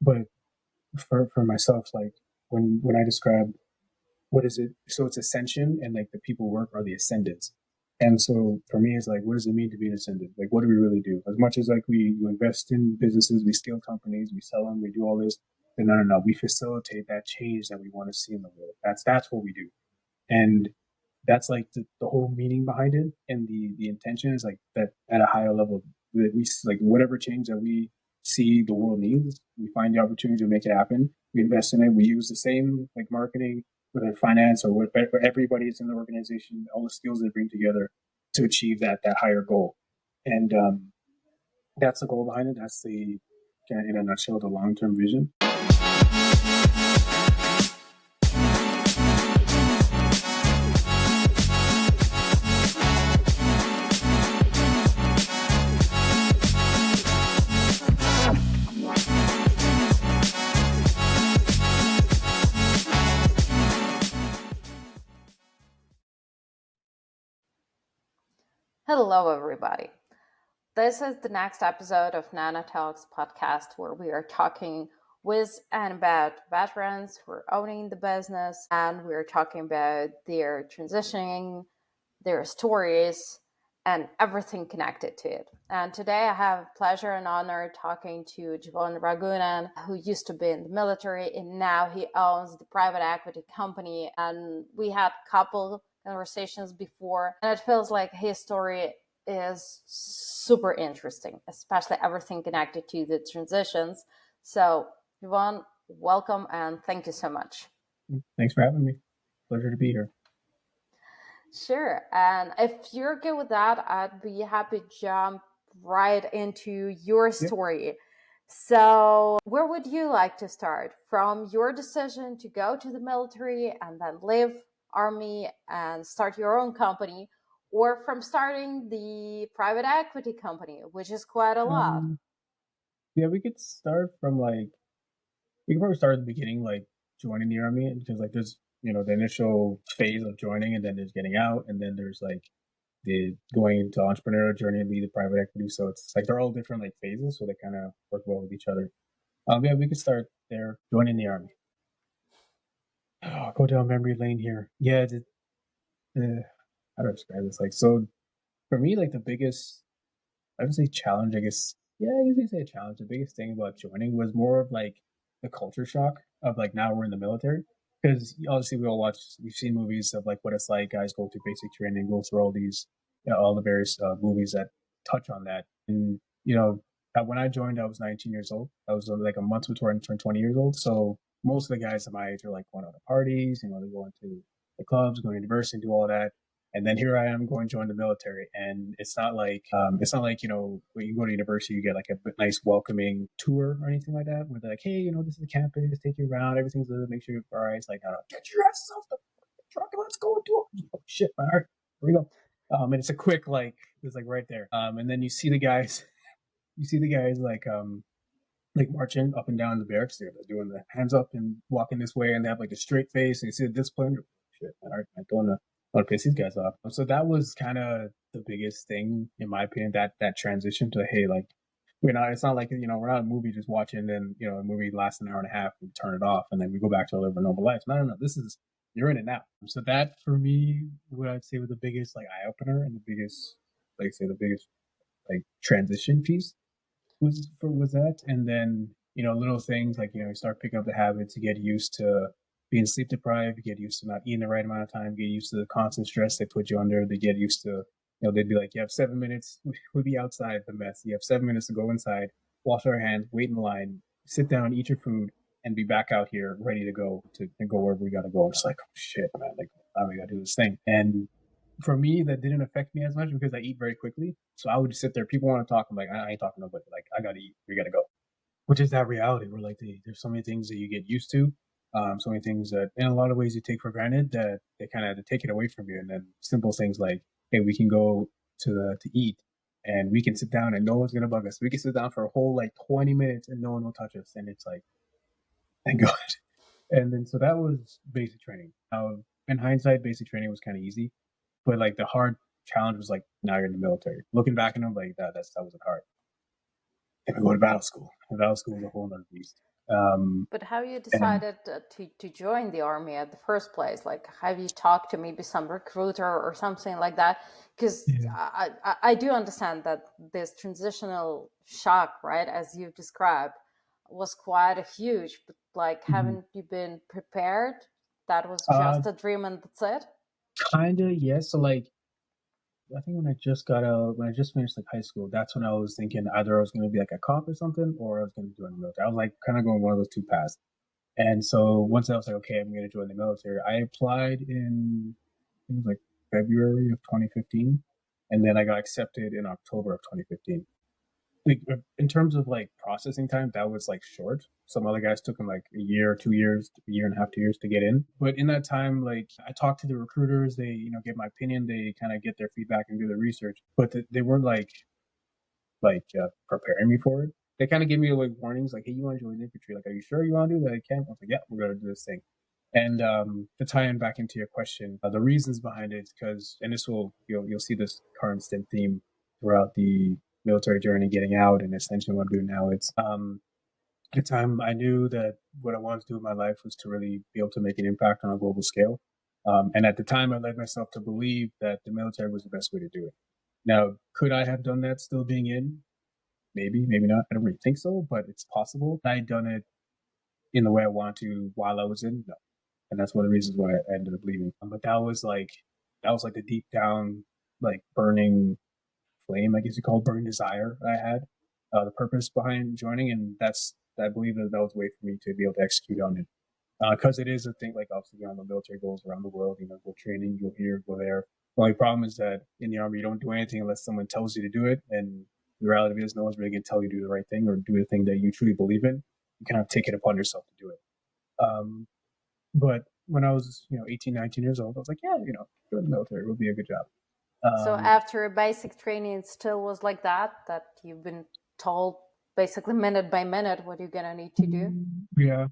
But for myself, like when I describe what is it, so it's ascension, and like the people work are the ascendants. And so for me, it's like, what does it mean to be an ascendant? Like, what do we really do? As much as like you invest in businesses, we scale companies, we sell them, we do all this. Then no, we facilitate that change that we want to see in the world. That's what we do. And that's like the whole meaning behind it, and the intention is like that at a higher level, that we like whatever change that we see the world needs, we find the opportunity to make it happen. We invest in it. We use the same like marketing, whether finance or whatever, everybody's in the organization, all the skills they bring together to achieve that higher goal. And that's the goal behind it. That's the, in a nutshell, the long-term vision. Hello, everybody. This is the next episode of NanaTalks podcast, where we are talking with and about veterans who are owning the business, and we're talking about their transitioning, their stories, and everything connected to it. And today I have pleasure and honor talking to Jevon Ragoonanan, who used to be in the military and now he owns the private equity company. And we had a couple conversations before, and it feels like his story is super interesting, especially everything connected to the transitions. So, Jevon, welcome and thank you so much. Thanks for having me. Pleasure to be here. Sure. And if you're good with that, I'd be happy to jump right into your story. Yep. So, where would you like to start? From your decision to go to the military and then leave Army and start your own company, or from starting the private equity company, which is quite a lot? Yeah, we could start from we can probably start at the beginning, like joining the Army, because like there's, the initial phase of joining, and then there's getting out, and then there's like the going into entrepreneurial journey and lead the private equity. So it's like they're all different like phases, so they kind of work well with each other. Yeah, we could start there, joining the Army. Go down memory lane here. Yeah, how do I describe this? Like, so for me, like the biggest, I would say challenge, I guess. Yeah, I guess you say a challenge. The biggest thing about joining was more of like the culture shock of like now we're in the military. Because obviously we've seen movies of like what it's like. Guys go through basic training, go through all these, all the various movies that touch on that. And when I joined, I was 19 years old. I was like a month before I turned 20 years old. So most of the guys at my age are like going out to parties. They go into the clubs, going to university, do all that. And then here I am going to join the military, and it's not like when you go to university you get like a nice welcoming tour or anything like that, where they're like, hey, this is the campus, take you around, everything's good, make sure you're all right. It's like, no, get your ass off the truck and let's go and do it. Oh shit, man, all right, here we go. And it's a quick it's like right there. And then you see the guys, like marching up and down the barracks. They're doing the hands up and walking this way, and they have like a straight face, and you see the discipline. Shit, man, all right, I don't want to piss these guys off. So that was kind of the biggest thing, in my opinion, that transition to, hey, like, it's not like, we're not a movie just watching, and, a movie lasts an hour and a half, we turn it off, and then we go back to our normal life. No. This is, you're in it now. So that, for me, what I'd say was the biggest, like, eye-opener, and the biggest, like, transition piece was that. And then, little things like, you start picking up the habits, you get used to being sleep deprived, you get used to not eating the right amount of time, get used to the constant stress they put you under. They get used to, they'd be like, you have 7 minutes, we'll be outside the mess. You have 7 minutes to go inside, wash our hands, wait in line, sit down, eat your food, and be back out here ready to go wherever we got to go. It's like, oh shit, man, like, now we got to do this thing. And for me, that didn't affect me as much because I eat very quickly. So I would just sit there. People want to talk. I'm like, I ain't talking to nobody. Like, I got to eat. We got to go. Which is that reality where like there's so many things that you get used to, so many things that in a lot of ways you take for granted that they kind of take it away from you. And then simple things like, hey, we can go to eat, and we can sit down and no one's gonna bug us. We can sit down for a whole like 20 minutes and no one will touch us. And it's like, thank God. And then so that was basic training. Now, in hindsight, basic training was kind of easy, but like the hard challenge was like, now you're in the military. Looking back and I'm like, that wasn't hard. And we go to battle school. And battle school was a whole other beast. But how you And decided to join the army at the first place? Like, have you talked to maybe some recruiter or something like that? Because yeah, I do understand that this transitional shock, right, as you described, was quite a huge. But like, mhm. haven't you been prepared? That was uh, just a dream and that's it. kind of yes. So like, I think when I just finished like high school, that's when I was thinking either I was going to be like a cop or something, or I was going to join the military. I was like kind of going one of those two paths. And so once I was like, okay, I'm going to join the military, I applied in, I think it was like February of 2015. And then I got accepted in October of 2015. Like, in terms of like processing time, that was like short. Some other guys took them like a year, 2 years, a year and a half, 2 years to get in. But in that time, like I talked to the recruiters, they get my opinion, they kind of get their feedback and do the research, but they weren't preparing me for it. They kind of gave me like warnings, like, "Hey, you want to join the infantry? Like, are you sure you want to do that?" I can. I was like, "Yeah, we're gonna do this thing." And to tie in back into your question, the reasons behind it, because and this will you'll see this constant theme throughout the military journey, getting out, and essentially what I'm doing now. It's at the time I knew that what I wanted to do in my life was to really be able to make an impact on a global scale. And at the time, I led myself to believe that the military was the best way to do it. Now, could I have done that still being in? Maybe, maybe not. I don't really think so, but it's possible. I done it in the way I want to while I was in. No, and that's one of the reasons why I ended up leaving. But that was like the deep down, like burning flame, I guess you call it, burning desire I had, the purpose behind joining, and I believe that was a way for me to be able to execute on it. Because it is a thing, like obviously the military goes around the world, go training, go here, go there. The only problem is that in the army, you don't do anything unless someone tells you to do it. And the reality is, no one's really going to tell you to do the right thing or do the thing that you truly believe in. You kind of take it upon yourself to do it. Um, but when I was, 18, 19 years old, I was like, yeah, join the military would be a good job. So Um, after a basic training, it still was like that you've been told basically minute by minute what you're gonna need to do. Yeah,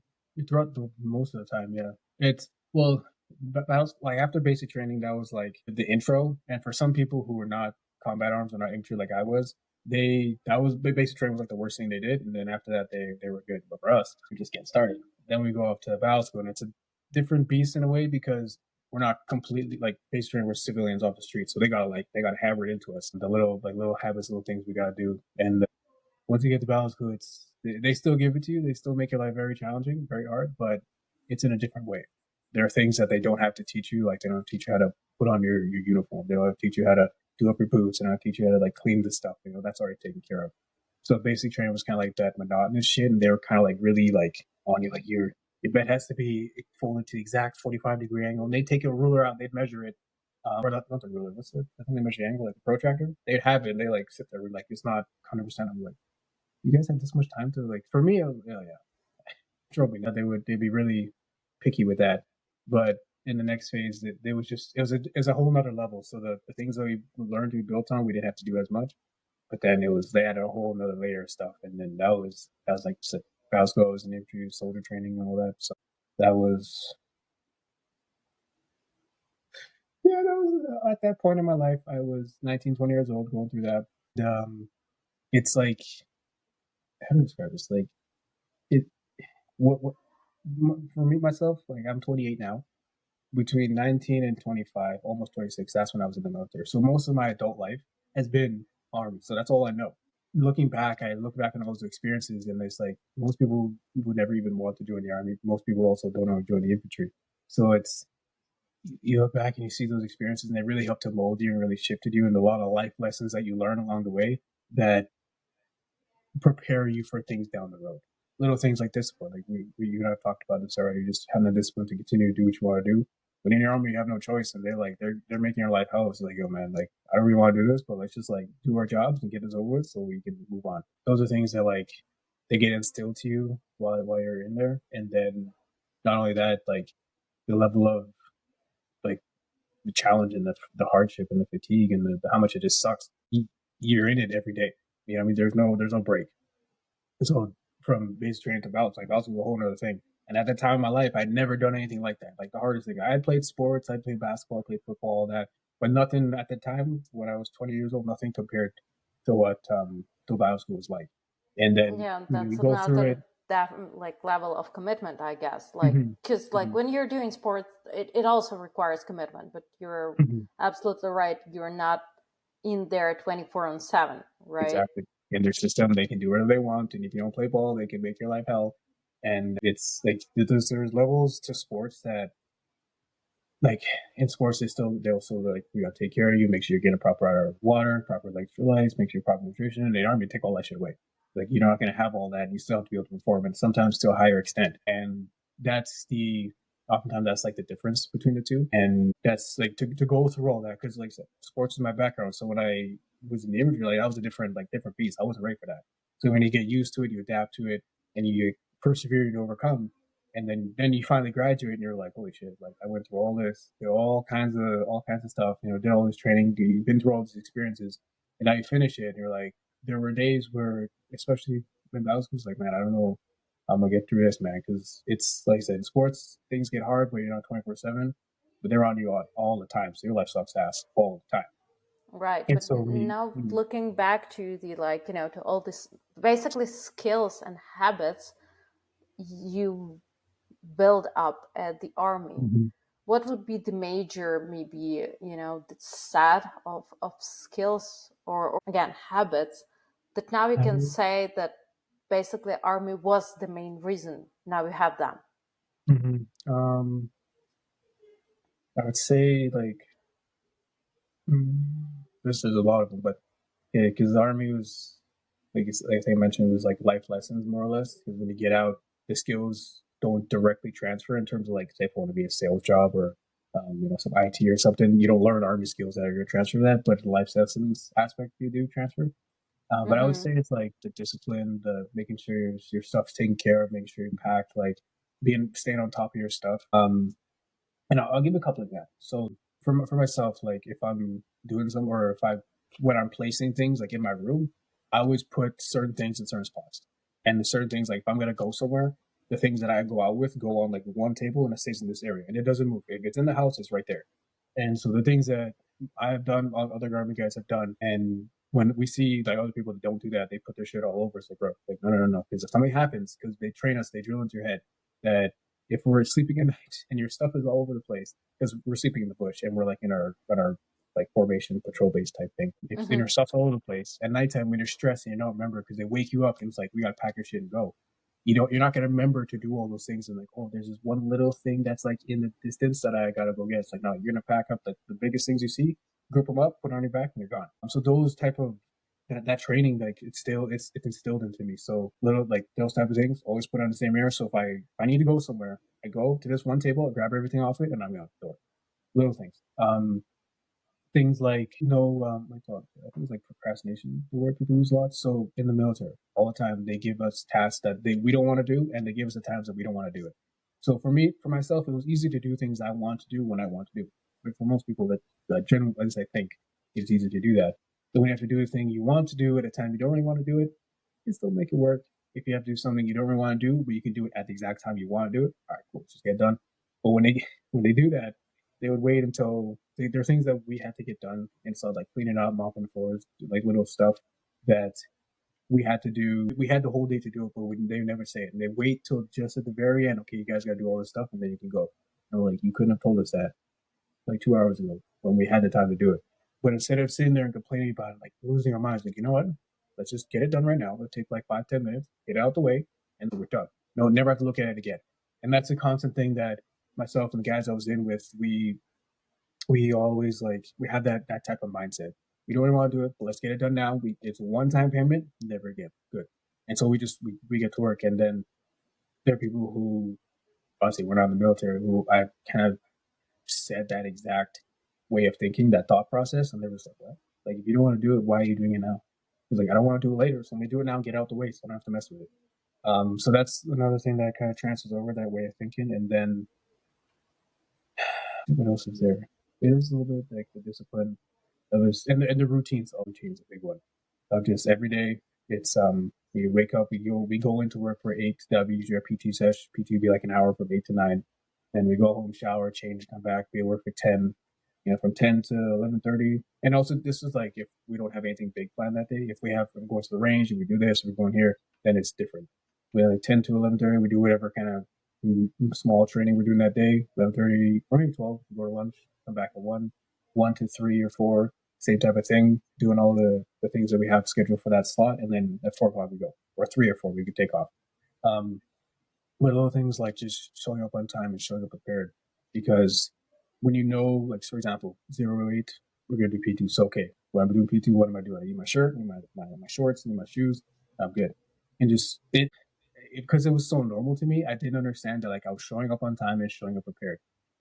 throughout the most of the time, yeah. It's well, but that was like after basic training, that was like the intro. And for some people who were not combat arms or not infantry like I was, basic training was like the worst thing they did. And then after that, they were good. But for us, we just get started. Then we go up to battle school, and it's a different beast in a way because we're not completely like basic training. We're civilians off the street, so they gotta hammer it into us. The little habits, little things we gotta do, and once you get to balance school, they still give it to you. They still make your life very challenging, very hard, but it's in a different way. There are things that they don't have to teach you, like they don't teach you how to put on your uniform. They don't have to teach you how to do up your boots and how to teach you how to like clean the stuff. That's already taken care of. So basic training was kind of like that monotonous shit, and they were kind of like really like on you, like your bed has to be folded to the exact 45-degree angle. And they'd take a ruler out, they'd measure it. Or not the ruler. What's the? I think they measure the angle, like the protractor. They'd have it. And they like sit there, like it's not 100%. I'm like, you guys have this much time to like. For me, yeah, probably not. They'd be really picky with that. But in the next phase, they was just it was a whole nother level. So the things that we learned we built on, we didn't have to do as much. But then they added a whole another layer of stuff, and then that was like Glasgow's and infantry soldier training and all that. So that was yeah, that was at that point in my life. I was 19, 20 years old going through that. It's like how to describe this? Like it what for me myself, like I'm 28 now. Between 19 and 25, almost 26, that's when I was in the military. So most of my adult life has been army. So that's all I know. Looking back, I look back on all those experiences, and it's like most people would never even want to join the army. Most people also don't want to join the infantry. So it's you look back and you see those experiences, and they really help to mold you and really shifted you, and a lot of life lessons that you learn along the way that prepare you for things down the road. Little things like discipline, like you and I have talked about this already. Just having the discipline to continue to do what you want to do. When in your army, you have no choice, and they're making your life hell. It's like, yo, man, like I don't really want to do this, but let's just like do our jobs and get this over with, so we can move on. Those are things that like they get instilled to you while you're in there, and then not only that, like the level of like the challenge and the hardship and the fatigue and the how much it just sucks. You're in it every day. I mean, there's no break. So from basic training to bouts, like bouts was a whole other thing. And at that time in my life, I'd never done anything like that. Like the hardest thing, I had played sports, I'd played basketball, I played football, all that, but nothing at the time when I was 20 years old, nothing compared to what to bio school was like. And then Yeah, you that's go through another it. that like level of commitment, I guess. Like, because like when you're doing sports, it also requires commitment, but you're absolutely right. You're not in there 24/7, right? Exactly. In their system, they can do whatever they want, and if you don't play ball, they can make your life hell. And it's like there's levels to sports that, like in sports, they also like we gotta take care of you, make sure you're getting a proper amount of water, proper electrolytes, make sure you're proper nutrition. And they aren't gonna take all that shit away. Like you're not gonna have all that, and you still have to be able to perform, and sometimes to a higher extent. And that's the oftentimes that's like the difference between the two. And that's like to go through all that because like I said, sports is my background. So when I was in the imagery, like I was a different beast. I wasn't ready for that. So when you get used to it, you adapt to it, and you persevere to overcome, and then you finally graduate and you're like, holy shit, like I went through all this, all kinds of stuff, did all this training, you've been through all these experiences, and now you finish it and you're like, there were days where, especially when I was like, man, I don't know I'm gonna get through this, man, because it's like I said, in sports things get hard when you're not 24/7, but they're on you all the time, so your life sucks ass all the time. Right. And But so now looking back to the like, to all this basically skills and habits you build up at the army, what would be the major, maybe, the set of skills or again, habits that now we can say that basically army was the main reason now we have them? I would say like this is a lot of them, but yeah, because the army was like I mentioned, it was like life lessons more or less. Because when you get out, the skills don't directly transfer in terms of like say if you want to be a sales job or some IT or something, you don't learn army skills that are going to transfer that, but the life lessons aspect you do transfer. But I would say it's like the discipline, the making sure your stuff's taken care of, making sure you're packed, like staying on top of your stuff. And I'll give a couple of examples. So for myself, like if I'm doing something or when I'm placing things like in my room, I always put certain things in certain spots. And the certain things, like if I'm gonna go somewhere, the things that I go out with go on like one table and it stays in this area and it doesn't move. If it's in the house, it's right there. And so the things that I have done, other garment guys have done, and when we see like other people that don't do that, they put their shit all over. It's like, bro, like no. Because if something happens, because they train us, they drill into your head that if we're sleeping at night and your stuff is all over the place, because we're sleeping in the bush and we're like in our like formation patrol base type thing. If your stuff's all over the place at nighttime when you're stressed and you don't remember because they wake you up and it's like we gotta pack your shit and go. You're not gonna remember to do all those things and like, oh, there's this one little thing that's like in the distance that I gotta go get. It's like, no, you're gonna pack up the biggest things you see, group them up, put it on your back, and you're gone. So those type of that training, like it's instilled into me. So little like those type of things always put on the same air. So if I need to go somewhere, I go to this one table, I grab everything off it, and I'm out the door. Little things. Things like I think it's like procrastination, the word people use a lot. So in the military, all the time they give us tasks that we don't want to do, and they give us the times that we don't want to do it. So for myself, it was easy to do things I want to do when I want to do. But for most people, that generally, as I think, it's easy to do that. So when you have to do a thing you want to do at a time you don't really want to do it, you can still make it work. If you have to do something you don't really want to do, but you can do it at the exact time you want to do it, all right, cool, just get it done. But when they do that, they would wait until there are things that we had to get done, and so like cleaning up, mopping floors, like little stuff that we had to do. We had the whole day to do it, but they never say it. And they wait till just at the very end. Okay, you guys got to do all this stuff, and then you can go. And we're like, you couldn't have told us that like 2 hours ago when we had the time to do it. But instead of sitting there and complaining about it, like losing our minds, like, you know what? Let's just get it done right now. It'll take like 5-10 minutes, get it out the way, and we're done. No, never have to look at it again. And that's a constant thing that myself and the guys I was in with, we always like we have that type of mindset. We don't really want to do it, but let's get it done now. It's a one-time payment, never again. Good. And so we get to work, and then there are people who obviously we're not in the military who I kind of said that exact way of thinking, that thought process, and they were just like, what? Like if you don't want to do it, why are you doing it now? He's like, I don't want to do it later, so let me do it now and get out the way so I don't have to mess with it. So that's another thing that kind of transfers over that way of thinking. And then what else is there? It is a little bit like the discipline of this and the routines. All routines a big one. Just every day, it's we wake up, we go into work for 8. That'll be usually our PT session. PT would be like an hour from 8 to 9. Then we go home, shower, change, come back, be at work for 10. From 10 to 11:30. And also, this is like if we don't have anything big planned that day. If we have, we're going to the range and we do this, we're going here, then it's different. We have like 10 to 11:30. We do whatever kind of small training we're doing that day. 11:30 or maybe 12. We go to lunch. Come back at 1 to 3 or 4. Same type of thing. Doing all the things that we have scheduled for that slot, and then at 4 o'clock we go, or 3 or 4 we could take off. But little things like just showing up on time and showing up prepared, because when you know, like for example, 0 to 8, we're gonna do P2. So okay, when I'm doing P2, what am I doing? I need my shirt, I need my shorts, I need my shoes. I'm good. And just because it was so normal to me, I didn't understand that like I was showing up on time and showing up prepared.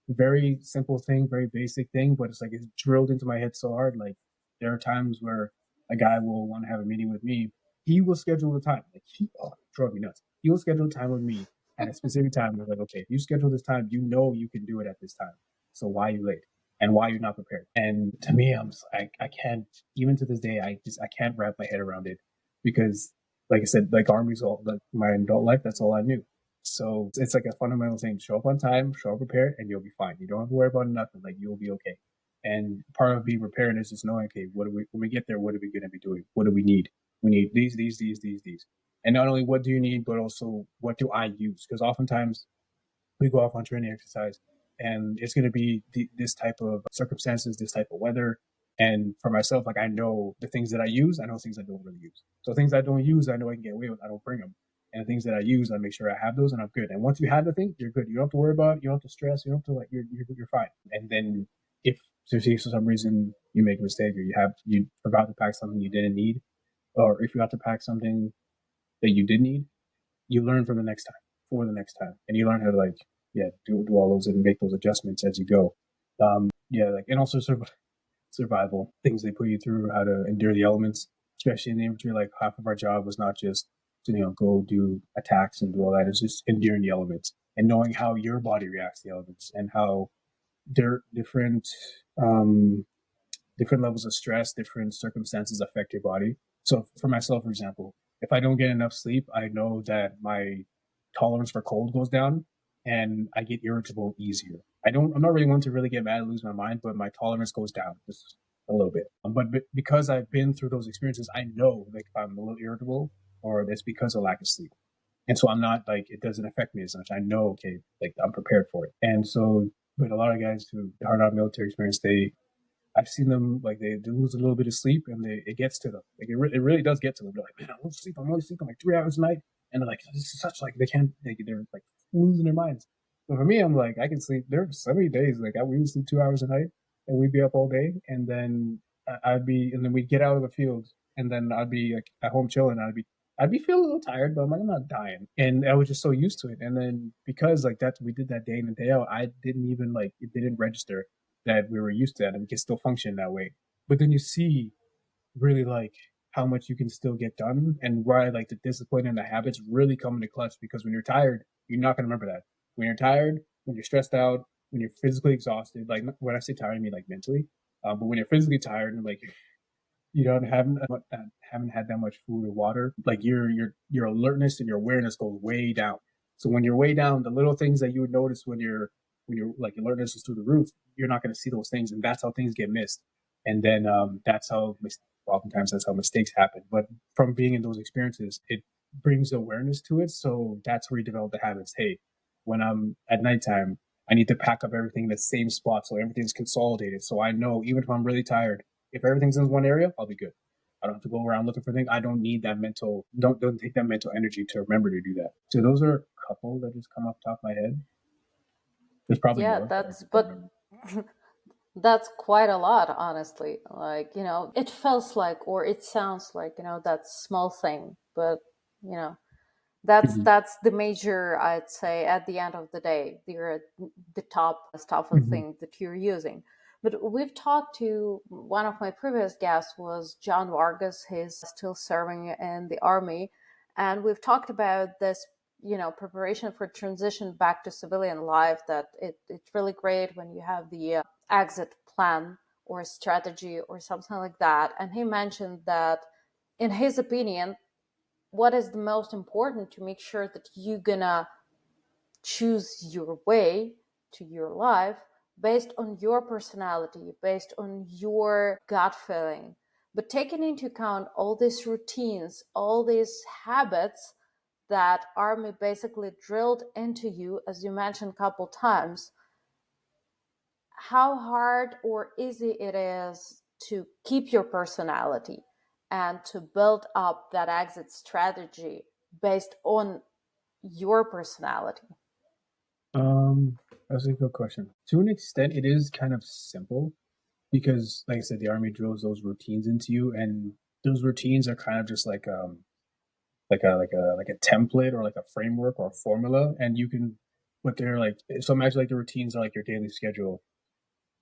Very simple thing, very basic thing, but it's like it's drilled into my head so hard. Like there are times where a guy will want to have a meeting with me. He will schedule the time. Like drove me nuts. He will schedule time with me at a specific time. They're like, okay, if you schedule this time, you know you can do it at this time. So why are you late? And why are you not prepared? And to me, I'm just, I can't, even to this day, I can't wrap my head around it, because like I said, like army's all like my adult life, that's all I knew. So it's like a fundamental thing. Show up on time, show up prepared, and you'll be fine. You don't have to worry about nothing. Like you'll be okay. And part of being prepared is just knowing, okay, what do we when we get there, what are we gonna be doing? What do we need? We need these. And not only what do you need, but also what do I use? Because oftentimes we go off on training exercise, and it's going to be this type of circumstances, this type of weather. And for myself, like I know the things that I use, I know things I don't really use. So things I don't use, I know I can get away with. I don't bring them. And the things that I use, I make sure I have those, and I'm good. And once you have the thing, you're good. You don't have to worry about it. You don't have to stress. You don't have to like you're fine. And then if for some reason you make a mistake, or you forgot to pack something you didn't need, or if you have to pack something that you did need, you learn from the next time for the next time, and you learn how to like do all those and make those adjustments as you go. Like, and also survival things they put you through, how to endure the elements, especially in the infantry. Like half of our job was not just to go do attacks and do all that. It's just enduring the elements and knowing how your body reacts to the elements, and how they're different levels of stress, different circumstances affect your body. So for myself, for example, if I don't get enough sleep, I know that my tolerance for cold goes down, and I get irritable easier. I'm not really one to really get mad and lose my mind, but my tolerance goes down just a little bit. But because I've been through those experiences, I know like if I'm a little irritable, or it's because of lack of sleep. And so I'm not like, it doesn't affect me as much. I know, okay, like I'm prepared for it. And so, but a lot of guys who are not military experience, I've seen them like they lose a little bit of sleep, and it gets to them. Like it really does get to them. They're like, man, I don't sleep. I'm only sleeping like 3 hours a night, and they're like, this is such like they can't. They're like losing their minds. But for me, I'm like, I can sleep. There are so many days like we would sleep 2 hours a night, and we'd be up all day, and then and then we'd get out of the field, and then I'd be like at home chilling. I'd be feeling a little tired, but I'm like, I'm not dying. And I was just so used to it. And then because like that, we did that day in and day out, I didn't even like, it didn't register that we were used to that, and we can still function that way. But then you see really like how much you can still get done, and why like the discipline and the habits really come into clutch, because when you're tired, you're not going to remember that. When you're tired, when you're stressed out, when you're physically exhausted, like when I say tired, I mean like mentally. But when you're physically tired and like you don't haven't had that much food or water, like your alertness and your awareness goes way down. So when you're way down, the little things that you would notice when you're like alertness is through the roof, you're not going to see those things, and that's how things get missed. And then oftentimes that's how mistakes happen. But from being in those experiences, it brings awareness to it. So that's where you develop the habits. Hey, when I'm at nighttime, I need to pack up everything in the same spot so everything's consolidated. So I know even if I'm really tired, if everything's in one area, I'll be good. I don't have to go around looking for things. I don't need that mental, don't take that mental energy to remember to do that. So those are a couple that just come off the top of my head. There's probably Yeah, more. that's quite a lot, honestly. Like, it feels like, or it sounds like, that small thing, but you know, Mm-hmm. that's the major, I'd say, at the end of the day, the top stuff of Mm-hmm. thing that you're using. But we've talked to one of my previous guests was John Vargas. He's still serving in the army, and we've talked about this, preparation for transition back to civilian life. That it's really great when you have the exit plan or strategy or something like that. And he mentioned that, in his opinion, what is the most important to make sure that you're gonna choose your way to your life based on your personality, based on your gut feeling, but taking into account all these routines, all these habits that army basically drilled into you, as you mentioned a couple times, how hard or easy it is to keep your personality and to build up that exit strategy based on your personality? That's a good question. To an extent, it is kind of simple because, like I said, the army drills those routines into you, and those routines are kind of just like a template or like a framework or a formula, and you can, but they're like, so imagine like the routines are like your daily schedule.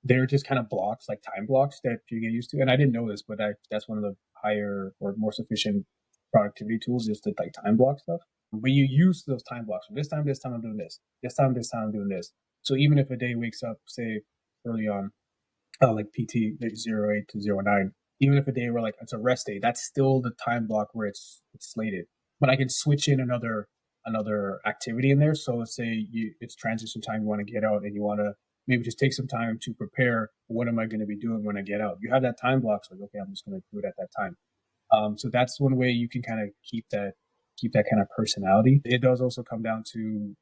They're just kind of blocks, like time blocks that you get used to. And I didn't know this, but that's one of the higher or more sufficient productivity tools, is to like time block stuff. But you use those time blocks. From this time I'm doing this. This time I'm doing this. So even if a day wakes up, say early on, like PT like 08 to 09, even if a day where like it's a rest day, that's still the time block where it's slated. But I can switch in another activity in there. So let's say it's transition time, you want to get out and you want to maybe just take some time to prepare. What am I going to be doing when I get out? You have that time block. So like, okay, I'm just going to do it at that time. So that's one way you can kind of keep that kind of personality. It does also come down to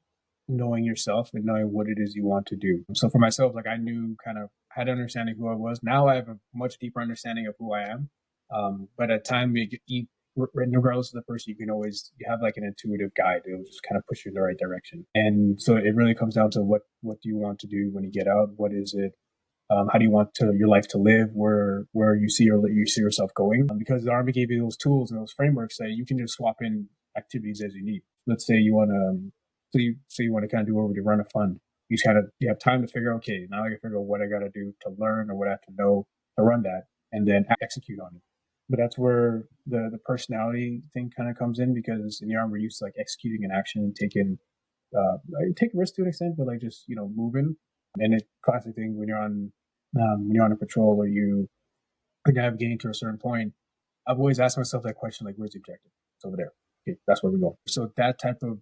knowing yourself and knowing what it is you want to do. So for myself, like I knew kind of had an understanding who I was. Now I have a much deeper understanding of who I am. But at time, regardless of the person, you have like an intuitive guide. It'll just kind of push you in the right direction. And so it really comes down to what do you want to do when you get out? What is it? How do you want your life to live? Where you see yourself going? Because the army gave you those tools and those frameworks that you can just swap in activities as you need. Let's say you want to, you want to kind of do over to run a fund. You have time to figure. Okay, now I can figure out what I got to do to learn or what I have to know to run that, and then execute on it. But that's where the personality thing kind of comes in, because in the army we're used to like executing an action, take risks to an extent, but like just moving. And it's classic thing when you're on a patrol or you're navigating to a certain point. I've always asked myself that question, like, where's the objective? It's over there. Okay, that's where we go. So that type of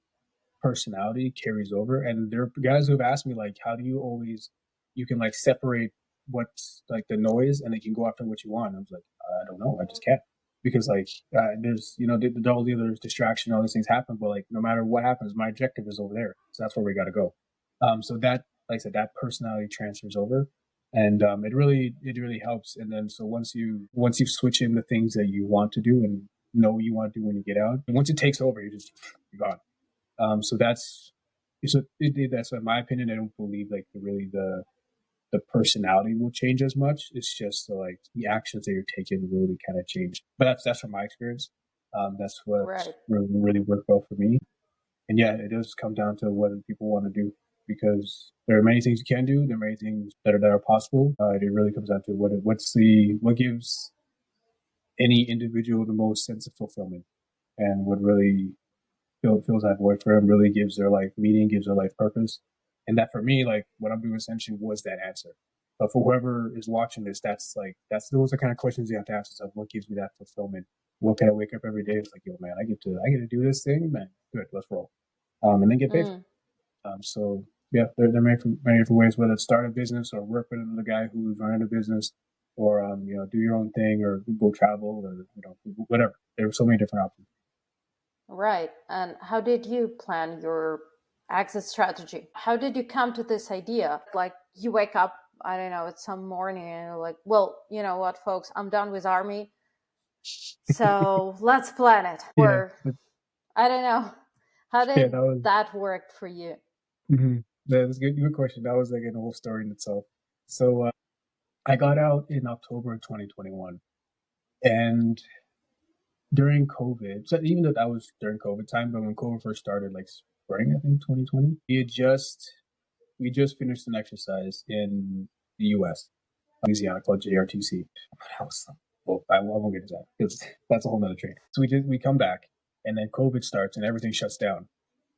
personality carries over. And there are guys who have asked me, like, how do you can like separate what's like the noise and they can go after what you want. I was like, I don't know. I just can't. Because like there's all the other distraction, all these things happen, but like no matter what happens, my objective is over there, so that's where we got to go. So that, like I said, that personality transfers over, and it really helps. And then so once you switch in the things that you want to do and know you want to do when you get out, and once it takes over, you're gone. So that's in my opinion. I don't believe like the personality will change as much. It's just like the actions that you're taking really kind of change. But that's from my experience. That's what Right. really worked well for me. And yeah, it does come down to what people want to do, because there are many things you can do. There are many things that are possible. It really comes down to what gives any individual the most sense of fulfillment, and what really fills that void for them, really gives their life meaning, gives their life purpose. And that for me, like what I'm doing essentially was that answer. But for whoever is watching this, those are kind of questions you have to ask yourself. What gives me that fulfillment? What can I wake up every day? It's like, yo, man, I get to do this thing, man. Good, let's roll. And then get paid. Mm. So yeah, they're many different ways, whether it's start a business or work with another guy who's running a business, or do your own thing, or go travel, or whatever. There are so many different options. Right. And how did you plan your exit strategy? How did you come to this idea? Like you wake up, I don't know, it's some morning and you're like, well, you know what, folks, I'm done with army. So let's plan it. Yeah, Or I don't know. How yeah, did that was. that work for you? Mm-hmm. That's a good question. That was like a whole story in itself. So I got out in October of 2021, and during COVID. So even though that was during COVID time, but when COVID first started, like spring, I think 2020, we just finished an exercise in the U.S. Louisiana called JRTC. Well, I won't get into that because that's a whole nother train. So we come back, and then COVID starts and everything shuts down.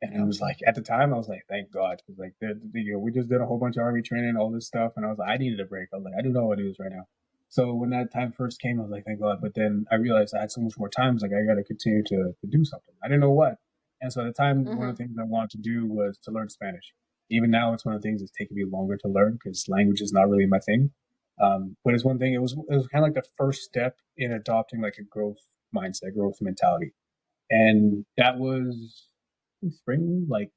And I was like, at the time, I was like, thank God, because like we just did a whole bunch of army training, all this stuff, and I was like, I needed a break. I was like, I don't know what to do this right now. So when that time first came, I was like, thank God. But then I realized I had so much more time. I was like, I got to continue to do something. I didn't know what. And so at the time, one Mm-hmm. of the things I wanted to do was to learn Spanish. Even now, it's one of the things that's taken me longer to learn because language is not really my thing. But it's one thing. It was kind of like the first step in adopting like a growth mindset, growth mentality, and that was spring, like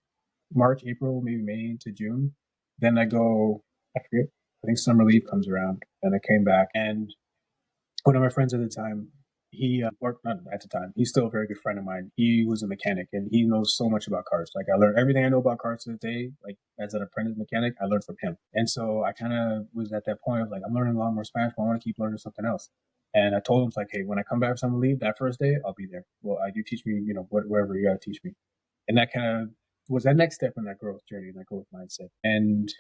March, April, maybe May into June. Then I go, I forget, I think summer leave comes around, and I came back. And one of my friends at the time, he worked not at the time. He's still a very good friend of mine. He was a mechanic, and he knows so much about cars. Like I learned everything I know about cars today. Like as an apprentice mechanic, I learned from him. And so I kind of was at that point of like, I'm learning a lot more Spanish, but I want to keep learning something else. And I told him like, hey, when I come back from summer leave that first day, I'll be there. Well, you teach me, whatever you got to teach me. And that kind of was that next step in that growth journey and that growth mindset. And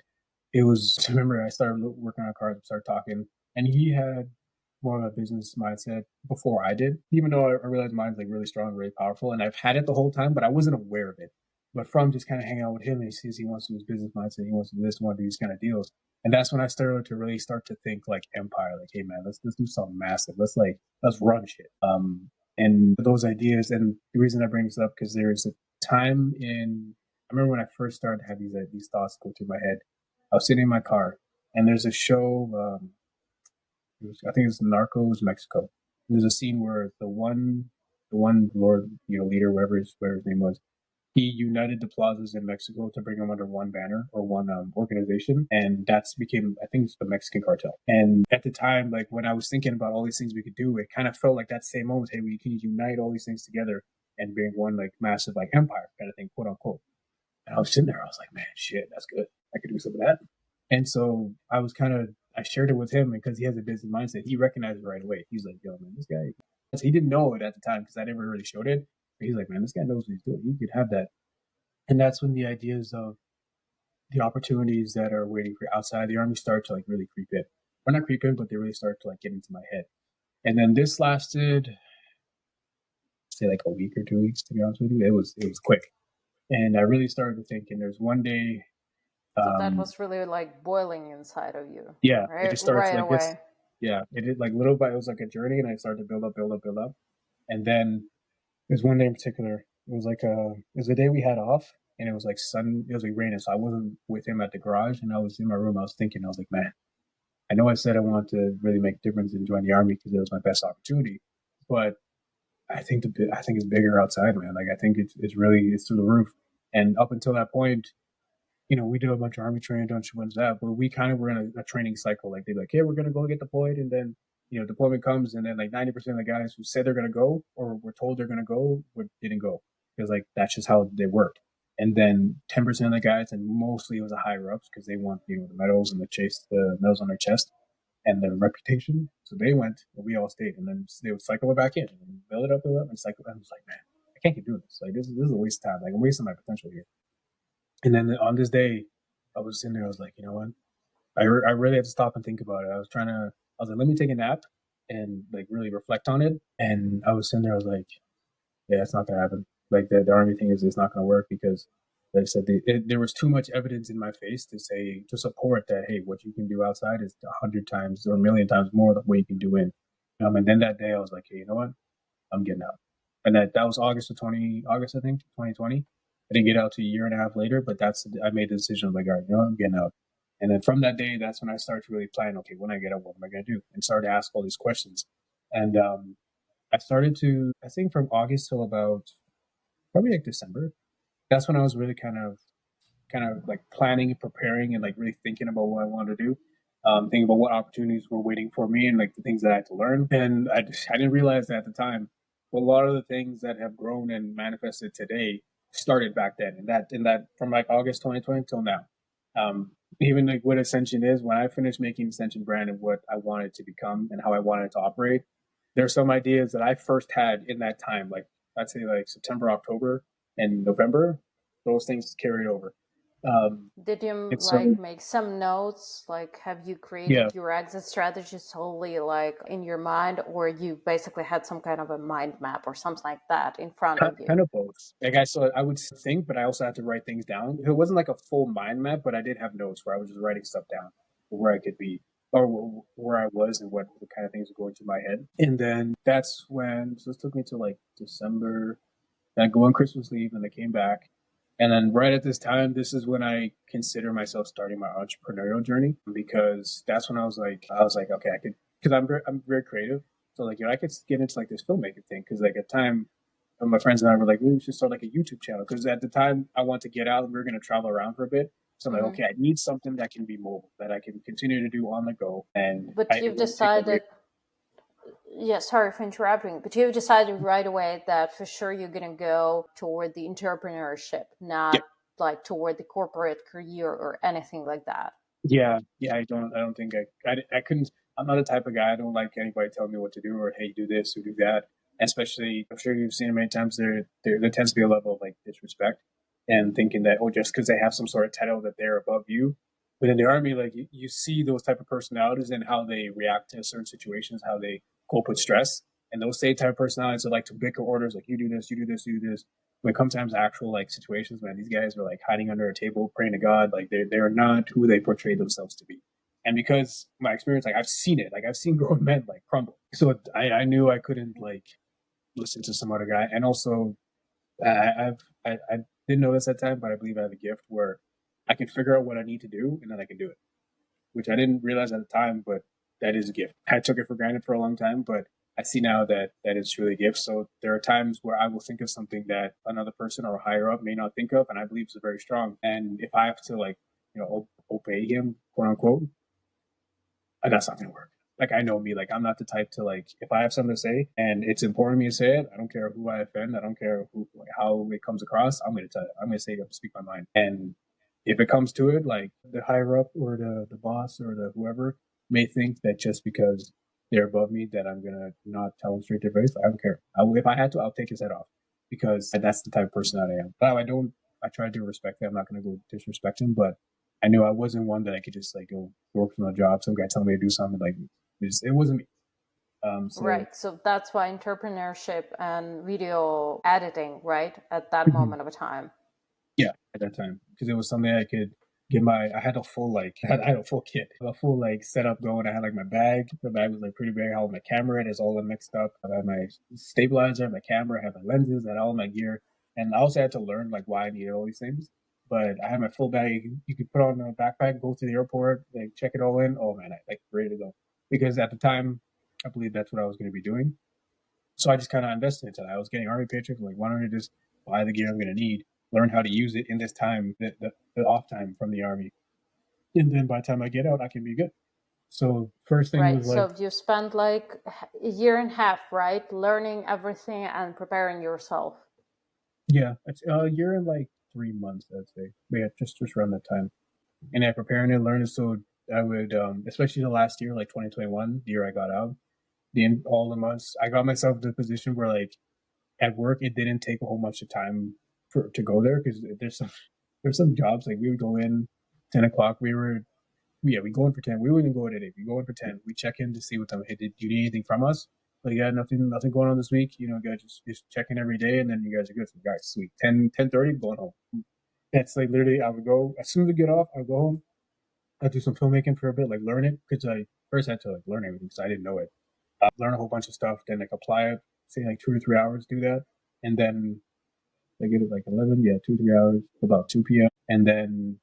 it was, I remember I started working on cars, started talking, and he had more of a business mindset before I did, even though I realized mine's like really strong, really powerful. And I've had it the whole time, but I wasn't aware of it. But from just kind of hanging out with him, and he sees he wants to do his business mindset, he wants to do this, want to do these kind of deals. And that's when I started to really start to think like empire, like, hey man, let's do something massive. Let's run shit. And those ideas, and the reason I bring this up because there's a time I remember when I first started to have these thoughts go through my head. I was sitting in my car, and there's a show. I think it's Narcos Mexico. And there's a scene where the one Lord, leader, whatever his name was, he united the plazas in Mexico to bring them under one banner or one organization, and that's became, I think, it's the Mexican cartel. And at the time, like when I was thinking about all these things we could do, it kind of felt like that same moment. Hey, we can unite all these things together and bring one like massive like empire kind of thing, quote unquote. And I was sitting there, I was like, man, shit, that's good. I could do some of that. And so I shared it with him because he has a business mindset. He recognized it right away. He's like, yo, man, this guy, he didn't know it at the time because I never really showed it. But he's like, man, this guy knows what he's doing. He could have that. And that's when the ideas of the opportunities that are waiting for outside the army start to like really creep in. Or not creep in, but they really start to like get into my head. And then this lasted, say, like a week or 2 weeks, to be honest with you. It was quick. And I really started to think, and there's one day, So that um, was really like boiling inside of you, yeah, it right? just starts Right like this. away. Yeah, it did like little by it was like a journey, and I started to build up, build up, build up. And then there's one day in particular. It was a day we had off, and it was like sun. It was like raining, so I wasn't with him at the garage, and I was in my room. I was thinking, I was like, man, I know I said I wanted to really make a difference and join the army because it was my best opportunity, but I think it's bigger outside, man. Like I think it's through the roof. And up until that point, we do a bunch of army training, don't you want that? But we kind of were in a training cycle. Like they're like, hey, we're gonna go get deployed, and then deployment comes, and then like 90% of the guys who said they're gonna go or were told they're gonna go didn't go because like that's just how they worked. And then 10% of the guys, and mostly it was the higher ups because they want the medals and the medals on their chest and their reputation. So they went, and we all stayed, and then they would cycle it back in and build up, and cycle. I was like, man, I can't keep doing this. Like this is a waste of time. Like I'm wasting my potential here. And then on this day, I was sitting there. I was like, you know what? I really have to stop and think about it. I was like, let me take a nap and like really reflect on it. And I was sitting there. I was like, yeah, it's not gonna happen. Like the army thing is, it's not gonna work because, like I said, there was too much evidence in my face to support that. Hey, what you can do outside is 100 times or a million times more than what you can do in. And then that day, I was like, hey, you know what? I'm getting out. And that was August, I think, 2020. I didn't get out to a year and a half later, but I made the decision. I'm like, all right, I'm getting out. And then from that day, that's when I started to really plan, okay, when I get out, what am I going to do? And started to ask all these questions. And I started I think from August till about probably like December, that's when I was really kind of like planning and preparing and like really thinking about what I wanted to do, thinking about what opportunities were waiting for me and like the things that I had to learn. And I didn't realize that at the time, but a lot of the things that have grown and manifested today started back then. And that from like August 2020 till now. Even like what Ascension is, when I finished making Ascension brand and what I wanted to become and how I wanted to operate, there's some ideas that I first had in that time, like I'd say like September, October, and November. Those things carried over. Did you And so, like make some notes? Like, have you yeah, created your exit strategy solely like in your mind, or you basically had some kind of a mind map or something like that in front of kind you? of both. Like I would think, but I also had to write things down. It wasn't like a full mind map, but I did have notes where I was just writing stuff down, where I could be, or where I was, and what kind of things were going through my head. And then that's when, so this took me to like December. Then I go on Christmas leave, and I came back. And then right at this time, this is when I consider myself starting my entrepreneurial journey because that's when I was like, okay, because I'm very creative. So like, I could get into like this filmmaking thing because like at the time But my friends and I were like, we should start like a YouTube channel because at the time I want to get out and we were going to travel around for a bit. So I'm like, okay, I need something that can be mobile, that I can continue to do on the go, and But it you've won't take away. decided, yeah, sorry for interrupting, but you've decided right away that for sure you're going to go toward the entrepreneurship, Yeah, not like toward the corporate career or anything like that. yeah. I don't think I couldn't. I'm not the type of guy. I don't like anybody telling me what to do or hey, do this or do that. Especially, I'm sure you've seen it many times. There tends to be a level of like disrespect and thinking that just because they have some sort of title that they're above you. But in the army, like you see those type of personalities and how they react to certain situations, how they cope with stress, and those same type of personalities that like to bicker orders, like you do this, you do this, you do this. When it comes to actual like situations, man, these guys are like hiding under a table, praying to God. Like they're not who they portray themselves to be. And because my experience, like I've seen it, like I've seen grown men like crumble. So I knew I couldn't like listen to some other guy. And also, I didn't know this at the time, but I believe I have a gift where I can figure out what I need to do and then I can do it, which I didn't realize at the time, but that is a gift. I took it for granted for a long time, but I see now that that is truly a gift. So there are times where I will think of something that another person or higher up may not think of, and I believe is very strong. And if I have to like, obey him, quote unquote, that's not going to work. Like I know me, like I'm not the type to like if I have something to say and it's important to me to say it. I don't care who I offend. I don't care who like, how it comes across. I'm going to tell it. I'm going to say it. Speak my mind. And if it comes to it, like the higher up or the boss or the whoever may think that just because they're above me that I'm gonna not tell them straight to their face. I don't care. If I had to, I'll take his head off because that's the type of person that I am. But I don't. I try to respect him. I'm not gonna go disrespect him, but I knew I wasn't one that I could just like go work from a job. Some guy telling me to do something like it wasn't me. So Right. So that's why entrepreneurship and video editing, right, at that moment of a time. yeah, at that time because it was something I could get my. I had a full like I had a full kit, a full like setup going. I had like my bag. The bag was like pretty big. I had my camera. It is all mixed up. I had my stabilizer, my camera, I had my lenses, I had all my gear, and I also had to learn like why I needed all these things. But I had my full bag. You could put on a backpack, go to the airport, like check it all in. Oh man, I like ready to go because at the time I believe that's what I was going to be doing. So I just kind of invested into that. I was getting army paychecks. Like, why don't I just buy the gear I'm going to need, learn how to use it in this time, the off time from the army, and then by the time I get out, I can be good. So first thing Right. was like, So you spent like a year and a half, right, learning everything and preparing yourself. yeah, it's a year and like 3 months, I'd say. But yeah, just around that time, and I preparing to learn it. So I would, especially the last year, like 2021, the year I got out, all the months, I got myself to a position where like at work, it didn't take a whole bunch of time to go there because there's some jobs like we would go in 10 o'clock. We go in for 10. We wouldn't go in at 8. We go in for 10. We check in to see what time. Hey, did you need anything from us? Like, yeah, nothing going on this week. Guys just check in every day, and then you guys are good. So, guys, sweet. 10:30, going home. That's like literally. I would go as soon as I get off. I go home. I do some filmmaking for a bit, like learn it because I first had to like learn everything because I didn't know it. Learn a whole bunch of stuff, then like apply it. Say like 2 to 3 hours, do that, and then I get it like 11, yeah, 2 3 hours, about 2 p.m. And then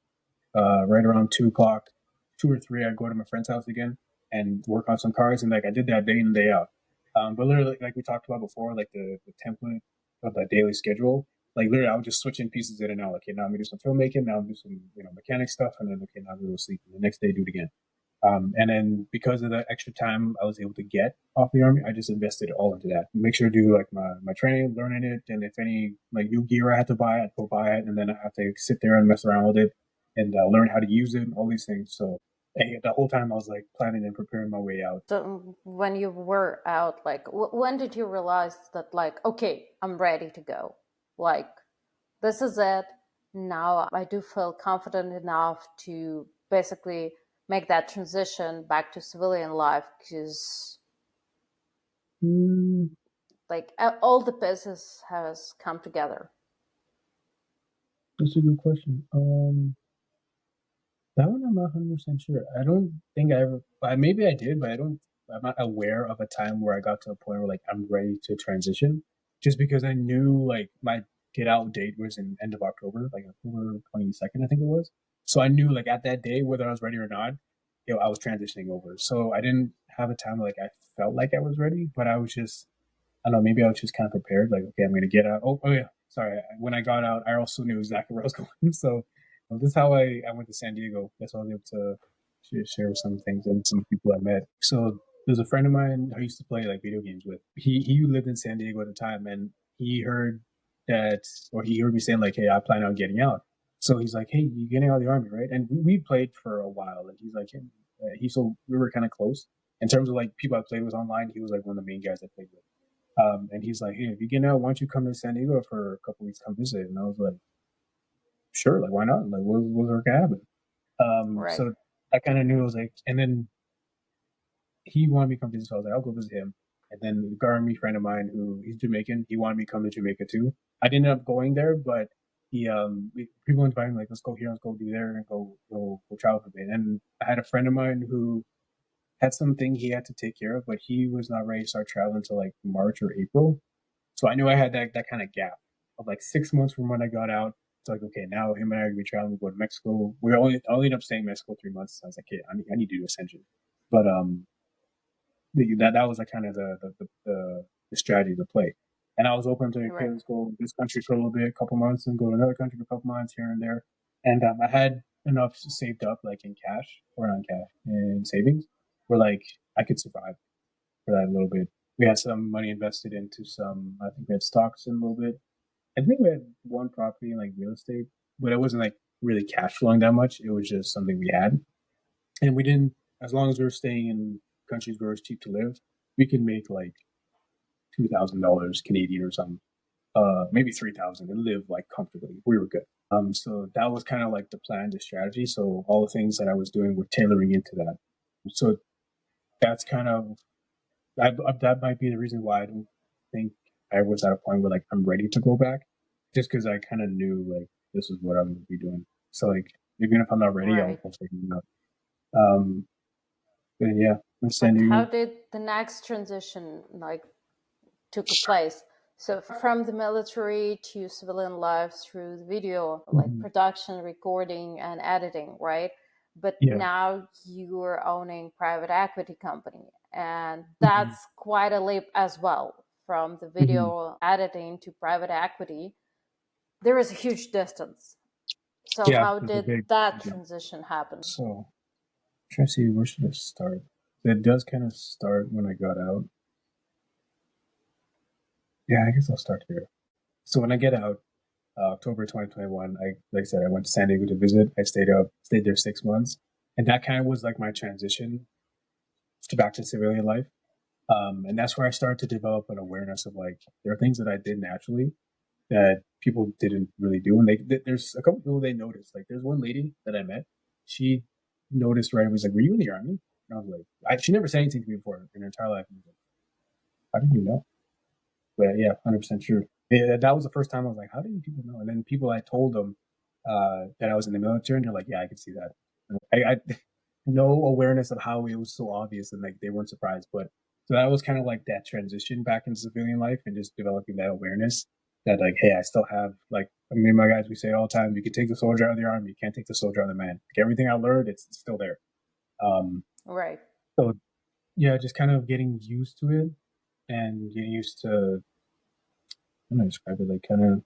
right around 2 o'clock, 2 or 3, I'd go to my friend's house again and work on some cars. And like I did that day in and day out. But literally, like we talked about before, like the template of that daily schedule, like literally, I would just switch in pieces in and out. Okay, now I'm gonna do some filmmaking. Now I'm do some mechanic stuff, and then okay, now I'm gonna go sleep. And the next day, do it again. And then because of the extra time I was able to get off the army, I just invested it all into that. Make sure to do like my training, learning it, and if any like new gear I had to buy, I'd go buy it, and then I have to sit there and mess around with it and learn how to use it, and all these things. So the whole time I was like planning and preparing my way out. So when you were out, like, when did you realize that, like, okay, I'm ready to go? Like, this is it. Now I do feel confident enough to basically make that transition back to civilian life because, Mm, like, all the pieces has come together. that's a good question. That one I'm not 100% sure. I don't think I ever. Maybe I did, but I don't. I'm not aware of a time where I got to a point where like I'm ready to transition. Just because I knew like my get out date was in end of October, like October 22nd, I think it was. So I knew like at that day whether I was ready or not, I was transitioning over. So I didn't have a time like I felt like I was ready, but I was just I don't know, maybe I was just kind of prepared. Like, okay, I'm gonna get out. Oh yeah, sorry. When I got out, I also knew exactly where I was going. So this is how I went to San Diego. That's how I was able to share some things and some people I met. So there's a friend of mine I used to play like video games with. He lived in San Diego at the time, and he heard that, or he heard me saying like, "Hey, I plan on getting out." So he's like, "Hey, you getting out of the army, right?" And we played for a while, and he's like, hey, so we were kind of close in terms of like people I played with online. He was like one of the main guys I played with. And he's like, "Hey, if you get out, why don't you come to San Diego for a couple weeks, come visit?" And I was like, "Sure, like why not? Like what's gonna happen?" Right. So I kind of knew it was like, and then he wanted me to come visit, so I was like, "I'll go visit him." And then a army friend of mine who he's Jamaican, he wanted me to come to Jamaica too. I didn't end up going there, but people invited me like, "Let's go here, let's go do there, and go travel for a bit." And I had a friend of mine who had something he had to take care of, but he was not ready to start traveling until like March or April. So I knew I had that kind of gap of like 6 months from when I got out. It's like, okay, now him and I are gonna be traveling, go to Mexico. We only ended up staying in Mexico 3 months. So I was like, hey, I need to do Ascension. But that was like kind of the strategy to play. And I was open to, okay, Right. let's go this country for a little bit, a couple months, and go to another country for a couple months here and there. And I had enough saved up, like in cash or not cash, in savings, where like I could survive for that a little bit. We had some money invested into some, I think we had stocks in a little bit. I think we had one property in like real estate, but it wasn't like really cash flowing that much. It was just something we had. And we didn't, as long as we were staying in countries where it's cheap to live, we could make like $2,000 Canadian or something, maybe 3,000 and live like comfortably. We were good. So that was kind of like the plan, the strategy. So all the things that I was doing were tailoring into that. So that's kind of that might be the reason why I don't think I was at a point where like I'm ready to go back, just because I kind of knew like this is what I'm going to be doing. So like even if I'm not ready, Right. I'll figure it out. Um, but yeah, I'm But how sending did the next transition like took place? So from the military to civilian life through the video, like you. production, recording, and editing, right? But Yeah. now you're owning private equity company, and Hmm. that's quite a leap as well. From the Hmm. video editing to private equity, there is a huge distance. So Yeah, how there's a did big that yeah. transition happen? So trying to see where should I start. It does kind of start when I got out. Yeah, I guess I'll start here. So when I get out, October 2021, like I said, I went to San Diego to visit. I stayed there 6 months, and that kind of was like my transition to back to civilian life. And that's where I started to develop an awareness of like there are things that I did naturally that people didn't really do, and there's a couple people they noticed. Like there's one lady that I met, she noticed right away. Was like, "Were you in the army?" And I was like, she never said anything to me before in her entire life. And I was like, "How did you know?" But yeah, 100% true. Yeah, that was the first time I was like, "How do people know?" And then people I told them that I was in the military, and they're like, "Yeah, I can see that." I no awareness of how it was so obvious, and like they weren't surprised. But so that was kind of like that transition back into civilian life, and just developing that awareness that like, hey, I still have like me and my guys. We say it all the time: you can take the soldier out of the army, you can't take the soldier out of the man. Like everything I learned, it's still there. Um, Right. so yeah, just kind of getting used to it and getting used to, I'm gonna describe it like kind of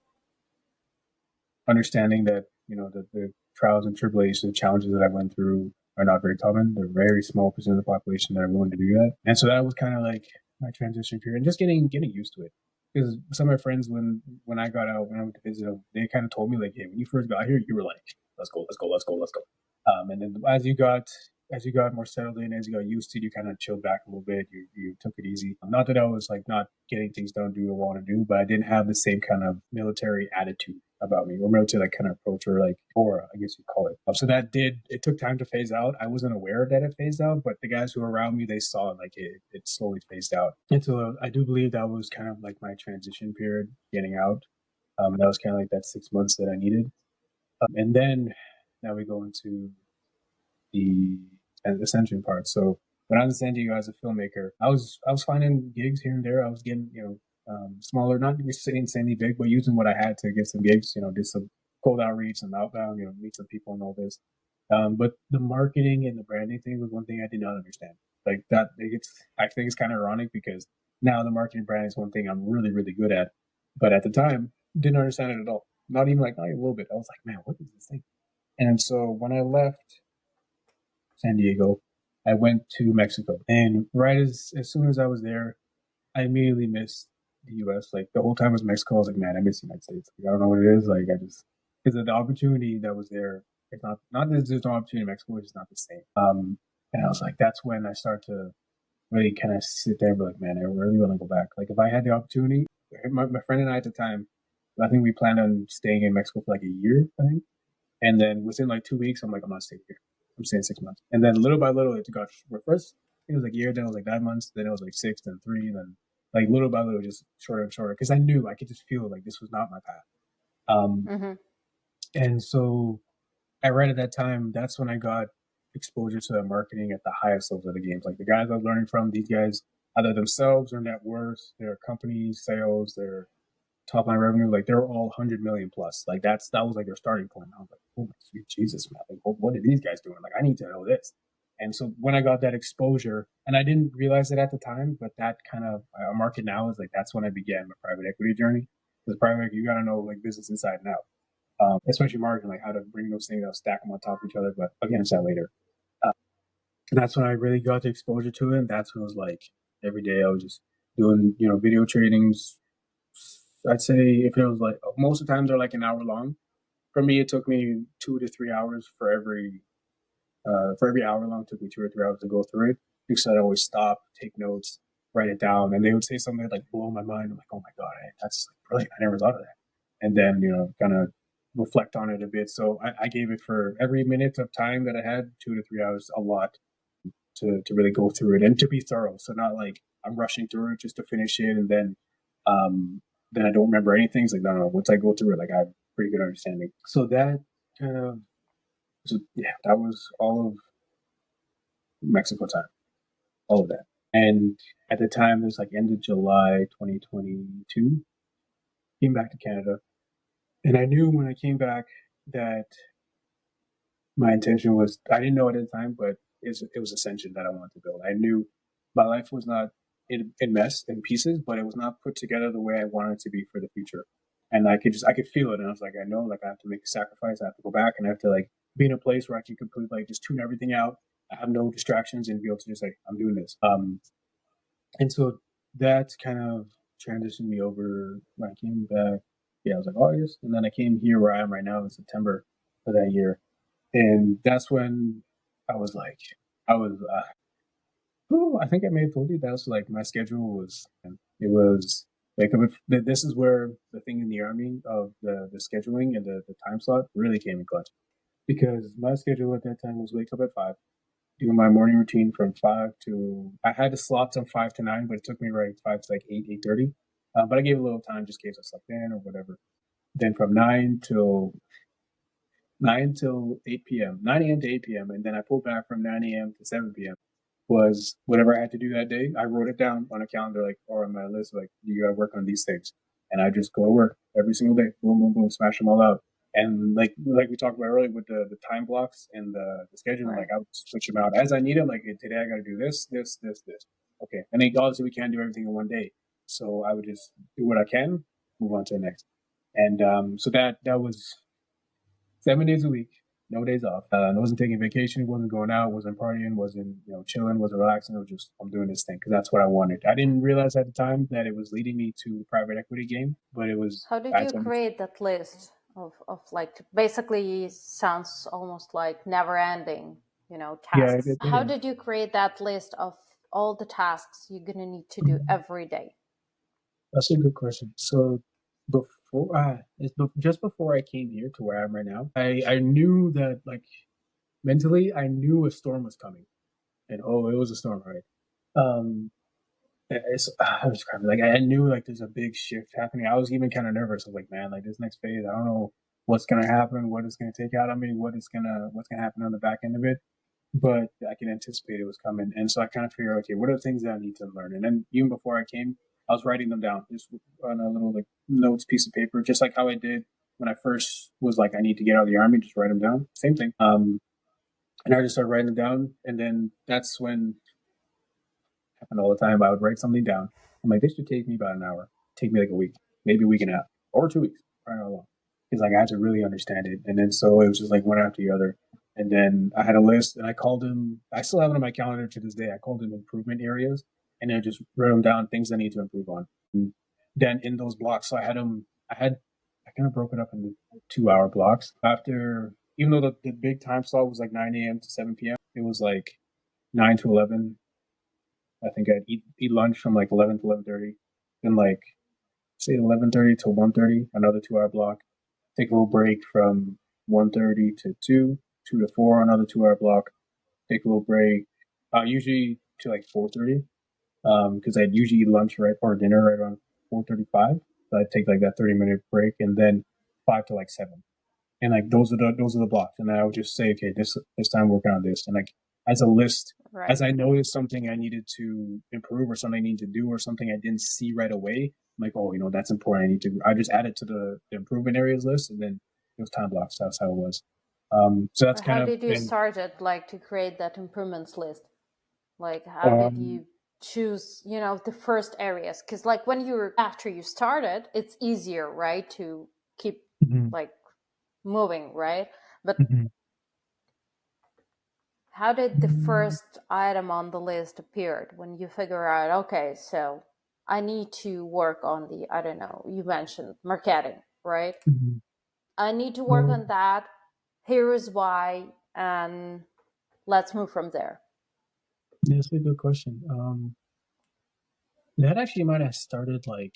understanding that the trials and tribulations, the challenges that I went through are not very common. They're a very small percent of the population that are willing to do that, and so that was kind of like my transition period, and just getting used to it. Because some of my friends, when I got out, when I went to visit them, they kind of told me like, "Hey, when you first got here, you were like, let's go, let's go, let's go, let's go." And then as you got more settled in, as you got used to it, you kind of chilled back a little bit. You took it easy. Not that I was like not getting things done, do what I want to do, but I didn't have the same kind of military attitude about me, or military like kind of approach, or like aura, I guess you'd call it. So it took time to phase out. I wasn't aware that it phased out, but the guys who were around me, they saw it, like it slowly phased out. And so I do believe that was kind of like my transition period, getting out. That was kind of like that 6 months that I needed. And then now we go into the ascension part. So when I was in San Diego as a filmmaker, I was finding gigs here and there. I was getting smaller, not insanely big, but using what I had to get some gigs. Did some cold outreach, some outbound. Meet some people and all this. But the marketing and the branding thing was one thing I did not understand. Like that, I think it's kind of ironic because Now the marketing brand is one thing I'm really, really good at. But at the time, didn't understand it at all. Not even like, not even a little bit. I was like, man, what is this thing? And so when I left San Diego, I went to Mexico. And right as soon as I was there, I immediately missed the US. Like the whole time I was in Mexico, I was like, man, I miss the United States. Like, I don't know what it is. Like I just, because the opportunity that was there, it's not that there's no opportunity in Mexico, it's just not the same. And I was like, that's when I start to really kind of sit there and be like, man, I really want to go back. Like if I had the opportunity, my friend and I at the time, I think we planned on staying in Mexico for like a year, I think. And then within like 2 weeks, I'm like, I'm not staying here. I'm staying 6 months. And then little by little, it got first. It was like a year, then it was like 9 months, then it was like six, then three, and then like little by little, just shorter and shorter. Because I knew I could just feel like this was not my path. Um, Mm-hmm. and so right at that time, that's when I got exposure to marketing at the highest levels of the games. Like the guys I was learning from, these guys, either themselves or net worth, their company sales, their top line revenue, like they're all 100 million plus. Like that was like their starting point. I was like, oh my sweet Jesus, man! Like, what are these guys doing? Like, I need to know this. And so when I got that exposure, and I didn't realize it at the time, but that kind of market now is like that's when I began my private equity journey. Because private equity, you got to know like business inside and out, especially marketing, like how to bring those things out, stack them on top of each other. But again, it's that later. Uh, and that's when I really got the exposure to it. And that's when it was like every day I was just doing, video trainings. I'd say if it was like most of the times they're like an hour long. For me, it took me 2 to 3 hours for every hour long. It took me 2 or 3 hours to go through it because I'd always stop, take notes, write it down, and they would say something that like blow my mind. I'm like, oh my god, that's like brilliant. I never thought of that. And then kind of reflect on it a bit. So I gave it for every minute of time that I had 2 to 3 hours, a lot to really go through it and to be thorough. So not like I'm rushing through it just to finish it and um, then I don't remember anything. It's like no. Once I go through it, like I have pretty good understanding. So that kind of yeah, that was all of Mexico time, all of that. And at the time, it was like end of July 2022. Came back to Canada, and I knew when I came back that my intention was I didn't know it at the time, but it was ascension that I wanted to build. I knew my life was not in mess in pieces, but it was not put together the way I wanted it to be for the future. And I could feel it, and I was like, I know, like I have to make a sacrifice. I have to go back, and I have to like be in a place where I can completely like just tune everything out. I have no distractions, and be able to just like I'm doing this. And so that kind of transitioned me over when I came back. Yeah, I was like August, and then I came here where I am right now in September of that year, and that's when I was like, I was, I think I may have told you that's like my schedule was, it was like, this is where the thing in the army of the scheduling and the time slot really came in clutch because my schedule at that time was wake up at 5, do my morning routine from 5 to, I had the slots on 5 to 9, but it took me right 5 to like 8:30. But I gave a little time just in case I slept in or whatever. Then from 9 till 8 p.m., 9 a.m. to 8 p.m. And then I pulled back from 9 a.m. to 7 p.m. was whatever I had to do that day. I wrote it down on a calendar, like, or on my list, like, you got to work on these things. And I just go to work every single day. Boom, boom, boom, smash them all out. And like we talked about earlier with the time blocks and the scheduling, Right. like I would switch them out as I need them. Like today I got to do this, this, this, this. Okay. And then obviously we can't do everything in one day. So I would just do what I can, move on to the next. And so that was 7 days a week, no days off. I wasn't taking vacation, wasn't going out, wasn't partying, wasn't chilling, wasn't relaxing. It was just I'm doing this thing because that's what I wanted. I didn't realize at the time that it was leading me to the private equity game, but it was. How did I you told create that list of like basically sounds almost like never ending, yeah, tasks? it How is. did you create that list of all the tasks you're gonna need to do every day? That's a good question. So before, just before I came here to where I am right now, I knew that like mentally I knew a storm was coming, and oh, it was a storm, right? Um, I was describing like I knew like there's a big shift happening. I was even kind of nervous. I was like, man, like this next phase, I don't know what's gonna happen, what it's gonna take out on me, what's gonna happen on the back end of it. But I can anticipate it was coming, and so I kind of figured, okay, what are the things that I need to learn? And then even before I came, I was writing them down just on a little like notes piece of paper, just like how I did when I first was like, I need to get out of the army, just write them down. Same thing. And I just started writing them down, and then that's when happened all the time. I would write something down, I'm like, this should take me about an hour. Take me like a week, maybe a week and a half, or 2 weeks, probably not long. Because like I had to really understand it, and then so it was just like one after the other. And then I had a list, and I called them. I still have it on my calendar to this day. I called them improvement areas, and I just wrote them down, things I need to improve on. And then in those blocks, so I had them. I kind of broke it up into 2 hour blocks. After, even though the big time slot was like 9 a.m. to 7 p.m., it was like 9 to 11. I think I'd eat lunch from like 11 to 11:30, then like say 11:30 to 1:30, another 2 hour block. Take a little break from 1:30 to 2, 2 to 4, another 2 hour block. Take a little break, usually to like 4:30, because I'd usually eat lunch right or dinner right around 4:35. So I'd take like that 30-minute break, and then 5 to like 7, and like those are the blocks. And then I would just say, okay, this time working on this, and like as a list, Right. as I noticed something I needed to improve or something I need to do or something I didn't see right away, I'm like, oh, that's important. I just add it to the improvement areas list, and then those time blocks. That's how it was. So that's But kind how of did you been. start it, like to create that improvements list? Like, how did Um, you choose, the first areas? Because like when you're after you started, it's easier, right, to keep mhm, like moving, right? But mhm. how did the first item on the list appeared when you figure out, okay, so I need to work on the, I don't know, you mentioned marketing, right? Mhm. I need to work So on that. Here is why, and let's move from there. that's a good question. That actually might have started like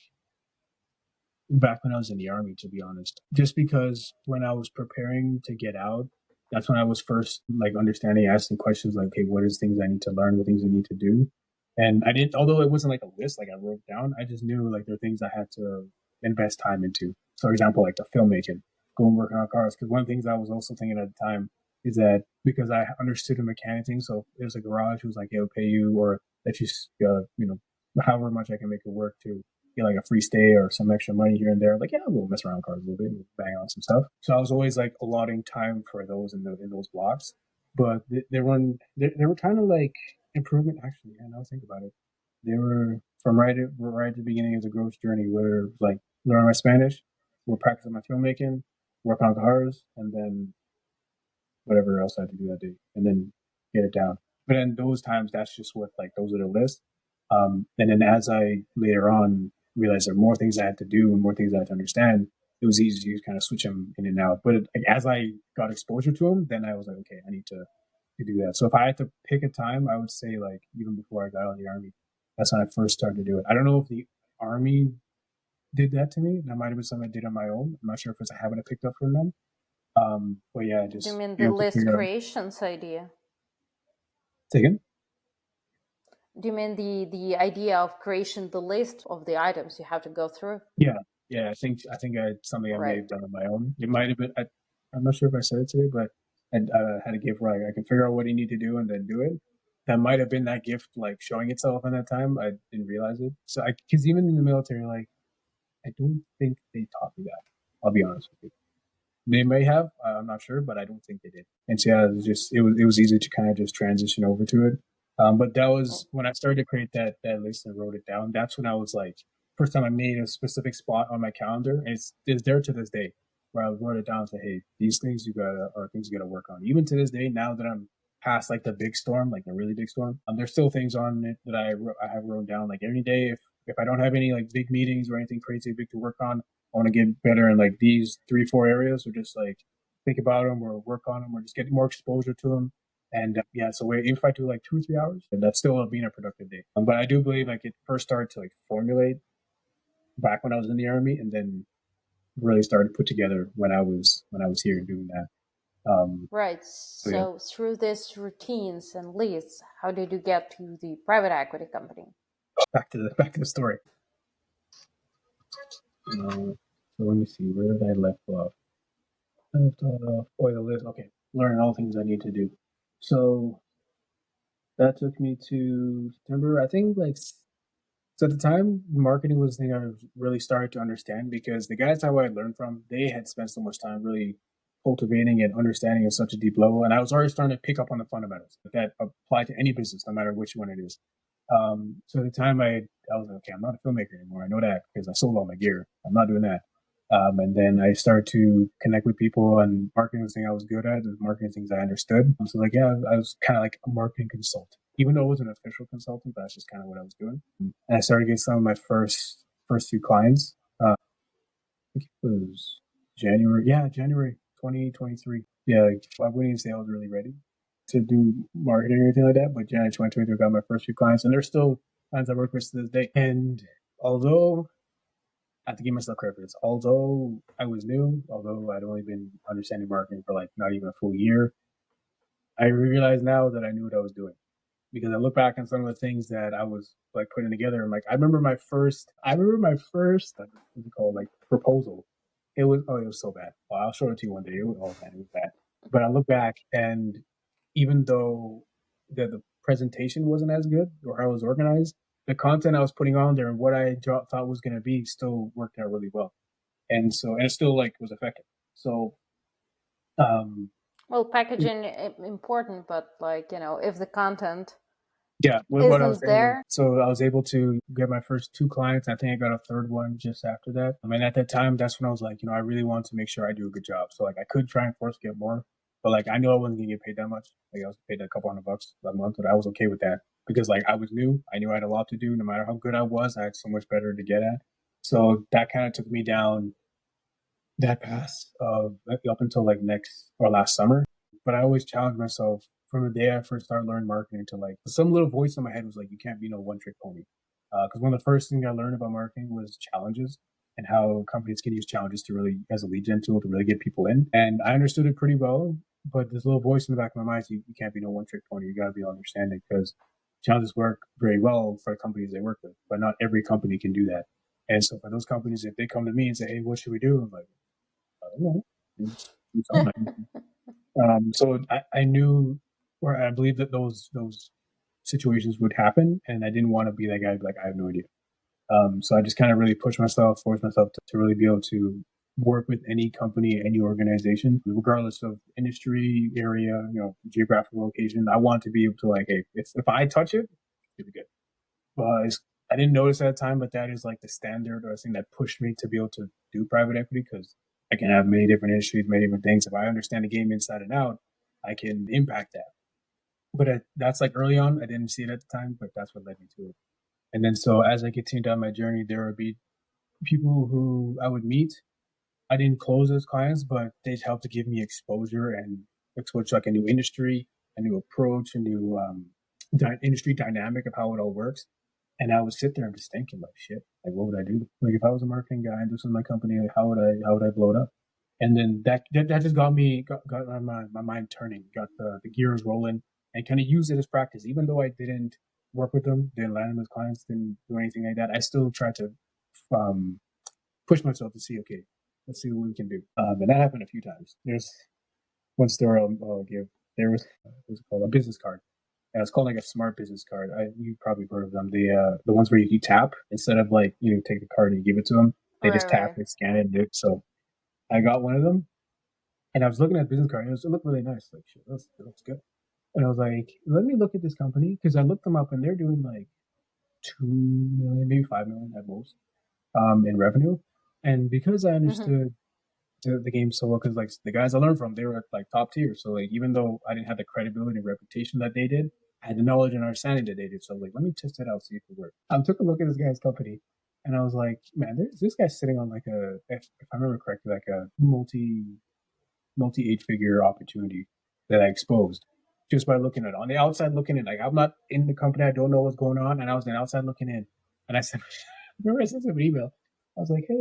back when I was in the army, to be honest. Just because when I was preparing to get out, that's when I was first like understanding, asking questions like, okay, what is things I need to learn, what things I need to do. And I didn't, although it wasn't like a list, like I wrote down, I just knew like there are things I had to invest time into. So, for example, like the filmmaking, go and work on cars. Because one of the things I was also thinking at the time is that because I understood the mechanic thing, so if there's a garage who's like, it'll pay you or that however much I can make it work to get like a free stay or some extra money here and there. Like, yeah, we'll mess around with cars a little bit, we'll bang on some stuff. So I was always like allotting time for those in those blocks. But they were kind of like improvement. Actually, yeah, now I think about it, they were from right at the beginning of the growth journey, where like learn my Spanish, we're practicing my filmmaking, work on cars, and then whatever else I had to do that day, and then get it down. But in those times, that's just what like those are the lists. And then as I later on realized there were more things I had to do and more things I had to understand, it was easy to kind of switch them in and out. But like, as I got exposure to them, then I was like, okay, I need to do that. So if I had to pick a time, I would say like even before I got out of the army, that's when I first started to do it. I don't know if the army did that to me. That might have been something I did on my own. I'm not sure if it's a habit I picked up from them. But yeah, Do you just mean being the able to list figure out. creations idea? Say again? Do you mean the idea of creation the list of the items you have to go through? Yeah, yeah. I think something I may Right. have done on my own. It might have been. I'm not sure if I said it today, but I had a gift where I can figure out what you need to do and then do it. That might have been that gift, like showing itself in that time. I didn't realize it. So because even in the military, like I don't think they taught me that. I'll be honest with you. They may have. I'm not sure, but I don't think they did. And so yeah, it was easy to kind of just transition over to it. But that was when I started to create that list and wrote it down. That's when I was like, first time I made a specific spot on my calendar, and it's there to this day, where I wrote it down. Say, hey, these things are things you gotta work on. Even to this day, now that I'm past like the big storm, like the really big storm, there's still things on it that I have wrote down. Like every day, if I don't have any like big meetings or anything crazy big to work on, I want to get better in like these 3-4 areas, or just like think about them or work on them or just get more exposure to them. And yeah, so if I do like 2 or 3 hours, and that's still being a productive day. But I do believe like it first started to like formulate back when I was in the army, and then really started to put together when I was here doing that. Right. So yeah, So through these routines and lists, how did you get to the private equity company? back to the story. So let me see, where did I left off? Oh, the list. Okay, learn all things I need to do. So that took me to September. I think like so at the time, marketing was the thing I really started to understand, because the guys that I learned from, they had spent so much time really cultivating and understanding at such a deep level, and I was already starting to pick up on the fundamentals that apply to any business, no matter which one it is. So at the time I was like, okay, I'm not a filmmaker anymore. I know that because I sold all my gear. I'm not doing that. And then I started to connect with people, and marketing was the thing I was good at. The marketing things I understood. So like, yeah, I was kind of like a marketing consultant, even though I wasn't an official consultant, but that's just kind of what I was doing. And I started getting some of my first few clients. I think it was January. Yeah, January 2023. Yeah, like, I wouldn't even say I was really ready to do marketing or anything like that, but January 2023 I got my first few clients, and they're still clients I work with to this day. And although I have to give myself credit for this, although I was new, although I'd only been understanding marketing for like not even a full year, I realize now that I knew what I was doing because I look back on some of the things that I was like putting together, and like I remember my first what's it called, like proposal. It was so bad. Well, I'll show it to you one day. Oh man, it was bad. But I look back, and even though the presentation wasn't as good or how it was organized, the content I was putting on there and what I thought was going to be still worked out really well, and it still like was effective. So um, Well, packaging important, but like, if the content yeah, what I was isn't saying was, there. so I was able to get my first two clients. I think I got a third one just after that. I mean, at that time, that's when I was like, I really want to make sure I do a good job. So like, I could try and force get more, but like, I knew I wasn't gonna get paid that much. Like, I was paid a couple $100 a month, but I was okay with that because like I was new. I knew I had a lot to do. No matter how good I was, I had so much better to get at. So that kind of took me down that path up until like next or last summer. But I always challenge myself from the day I first started learning marketing to like some little voice in my head was like, you can't be no one trick pony. Because one of the first things I learned about marketing was challenges and how companies can use challenges to really, as a lead gen tool, to really get people in. And I understood it pretty well. But this little voice in the back of my mind is you can't be no one trick pony. You got to be understanding because challenges work very well for the companies they work with, but not every company can do that. And so for those companies, if they come to me and say, hey, what should we do? I'm like, I don't know. Do something. So I knew, or I believed that those situations would happen, and I didn't want to be that guy. Like I have no idea. So I just kind of really pushed myself, forced myself to really be able to work with any company, any organization, regardless of industry, area, geographical location. I want to be able to like, hey, if I touch it, it'll be good. I didn't notice at the time, but that is like the standard or thing that pushed me to be able to do private equity because I can have many different industries, many different things. If I understand the game inside and out, I can impact that. But that's like early on. I didn't see it at the time, but that's what led me to it. And then so as I continued down my journey, there would be people who I would meet. I didn't close those clients, but they'd help to give me exposure and exposure to like a new industry, a new approach, a new industry dynamic of how it all works. And I would sit there and just thinking like, shit, like what would I do? Like if I was a marketing guy and this was my company, like, how would I blow it up? And then that just got my mind turning, got the gears rolling, and kind of used it as practice. Even though I didn't work with them, didn't land them as clients, didn't do anything like that, I still tried to um, push myself to see, okay, let's see what we can do. And that happened a few times. There's one story I'll give. There was what's it called, a business card. And it's called like a smart business card. You probably heard of them. The ones where you tap instead of like take the card and you give it to them. They Right, just tap, right. they scan it, and do it. So I got one of them, and I was looking at the business card. And it looked really nice. Like shit, that looks good. And I was like, let me look at this company because I looked them up and they're doing like 2 million, maybe 5 million at most, in revenue. And because I Mm-hmm. understood the game so well, because like the guys I learned from, they were like top tier. So like even though I didn't have the credibility and reputation that they did, I had the knowledge and understanding that they did. So like, let me test it out, see if it works. I took a look at this guy's company, and I was like, man, there's this guy sitting on like if I remember correctly, like a multi eight figure opportunity that I exposed just by looking at it. On the outside looking in. Like I'm not in the company, I don't know what's going on, and I was on the outside looking in, and I said, remember I sent him an email. I was like, hey,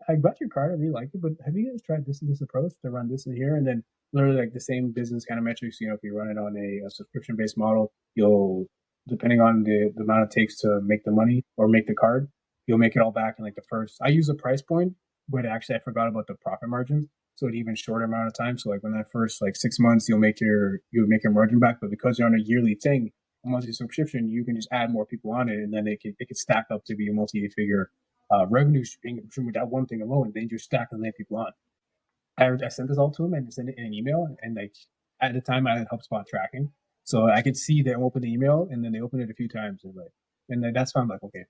I got your card, I really liked it, but have you guys tried this and this approach to run this in here? And then literally like the same business kind of metrics. If you run it on a subscription based model, you'll depending on the amount it takes to make the money or make the card, you'll make it all back in like the first. I use a price point, but actually I forgot about the profit margins. So an even shorter amount of time. So like when that first like 6 months, you'll make your margin back. But because you're on a yearly thing, a monthly subscription, you can just add more people on it, and then it could stack up to be a multi-figure revenue stream with that one thing alone. Then you're stacking that people on. I sent this all to him and sent it in an email. And like at the time, I had HubSpot tracking, so I could see they open the email and then they open it a few times and like And then that's when I'm like, okay,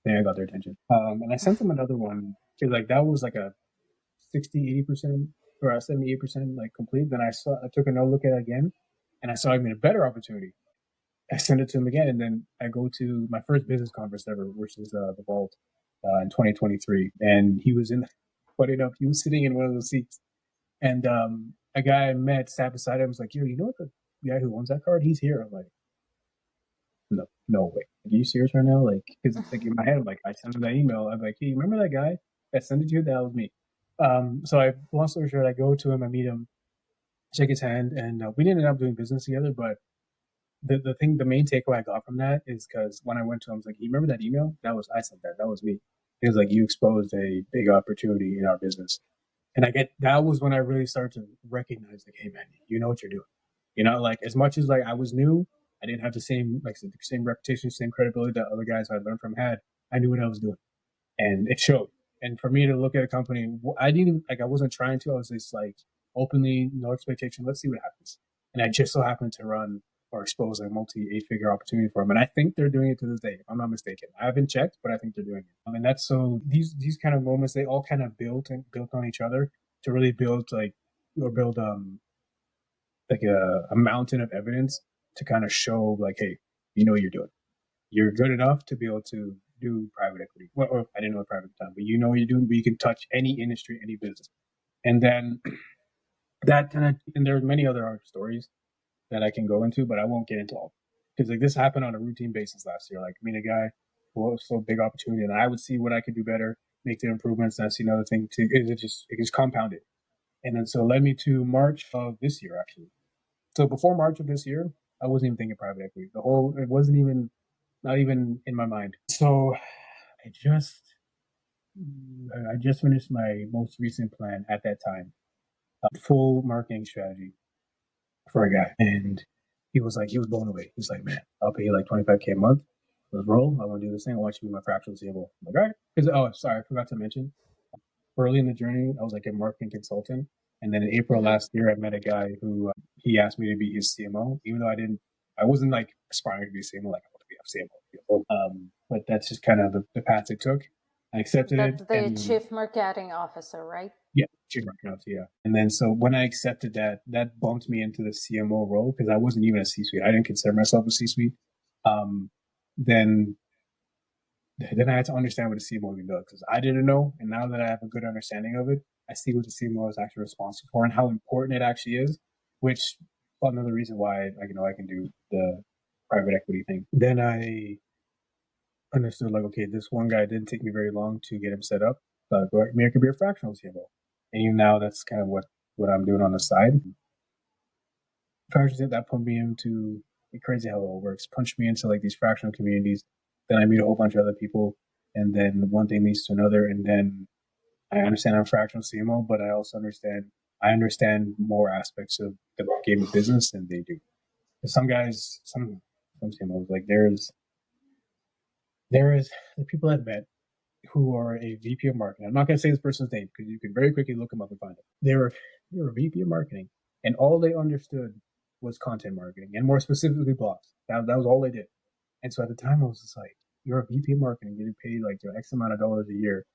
then I got their attention. And I sent them another one because like that was like a 60, 80% or 78% like complete. Then I took another look at it again, and I saw even a better opportunity. I sent it to him again, and then I go to my first business conference ever, which is the Vault in 2023, and he was in. Funny enough, he was sitting in one of those seats, and a guy I met sat beside him. Was like, "Yo, you know what the guy who owns that card? He's here." I'm like, "No, no way. Are you serious right now?" Like, because like in my head, I'm like, I sent him that email. I'm like, "Hey, you remember that guy that sent it to you? That was me." So long story short, I go to him, I meet him, shake his hand, and we didn't end up doing business together, but the main takeaway I got from that is because when I went to him, I was like, "You remember that email? That was I sent that. That was me." He was like, "You exposed a big opportunity in our business," and that was when I really started to recognize, like, "Hey man, you know what you're doing." Like as much as like I was new, I didn't have the same like the same reputation, same credibility that other guys I learned from had. I knew what I was doing, and it showed. And for me to look at a company, I didn't even like I wasn't trying to. I was just like openly, no expectation. Let's see what happens. And I just so happened to run or expose a multi 8-figure opportunity for them. And I think they're doing it to this day, if I'm not mistaken. I haven't checked, but I think they're doing it. And that's so these kind of moments, they all kind of built on each other to really build like a mountain of evidence to kind of show like, hey, you know what you're doing. You're good enough to be able to do private equity. Well, or I didn't know private time, but you know what you're doing, but you can touch any industry, any business. And then that kind of, and there are many other stories that I can go into, but I won't get into all. Because like this happened on a routine basis last year. Like I mean, a guy who was so big opportunity, and I would see what I could do better, make the improvements. And I see another thing too. It just compounded, and then so it led me to March of this year actually. So before March of this year, I wasn't even thinking private equity. It wasn't even not even in my mind. So I just I just finished my most recent plan at that time, full marketing strategy for a guy, and he was blown away. He's like, "Man, I'll pay you like 25K a month. Let's roll. I want to do this thing. I want you to be my fractional CFO." I'm like, "All right." Because sorry, I forgot to mention early in the journey, I was like a marketing consultant, and then in April Mm-hmm. last year, I met a guy who he asked me to be his CMO, even though I wasn't like aspiring to be a CMO, like I want to be a CMO. But that's just kind of the path it took. I accepted it, That's the and chief marketing officer, right? yeah, chief marketing officer, yeah. And then so when I accepted that, that bumped me into the CMO role because I wasn't even a C-suite. I didn't consider myself a C-suite. Um, then then I had to understand what a CMO even does because I didn't know. And now that I have a good understanding of it, I see what the CMO is actually responsible for and how important it actually is, which another reason why I can do the private equity thing. Then I understood like, okay, this one guy didn't take me very long to get him set up. Maybe I could be a fractional CMO. And even now that's kind of what I'm doing on the side. Fractions that put me into crazy how it all works. Punch me into like these fractional communities. Then I meet a whole bunch of other people, and then one thing leads to another, and then I understand I'm a fractional CMO, but I understand more aspects of the game of business than they do. Some guys, some CMOs, like there is the people I've met who are a VP of marketing. I'm not going to say this person's name because you can very quickly look them up and find it. They were a VP of marketing, and all they understood was content marketing, and more specifically blogs. That was all they did. And so at the time, I was just like, "You're a VP of marketing, getting paid like X amount of dollars a year,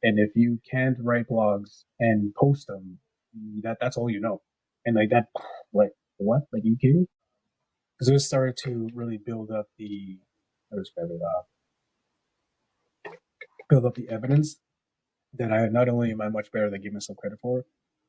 and if you can't write blogs and post them, that's all you know." And like that, like what? Like you kidding me? Because it started to really build up how to describe it, build up the evidence that I not only am I much better than giving myself credit for,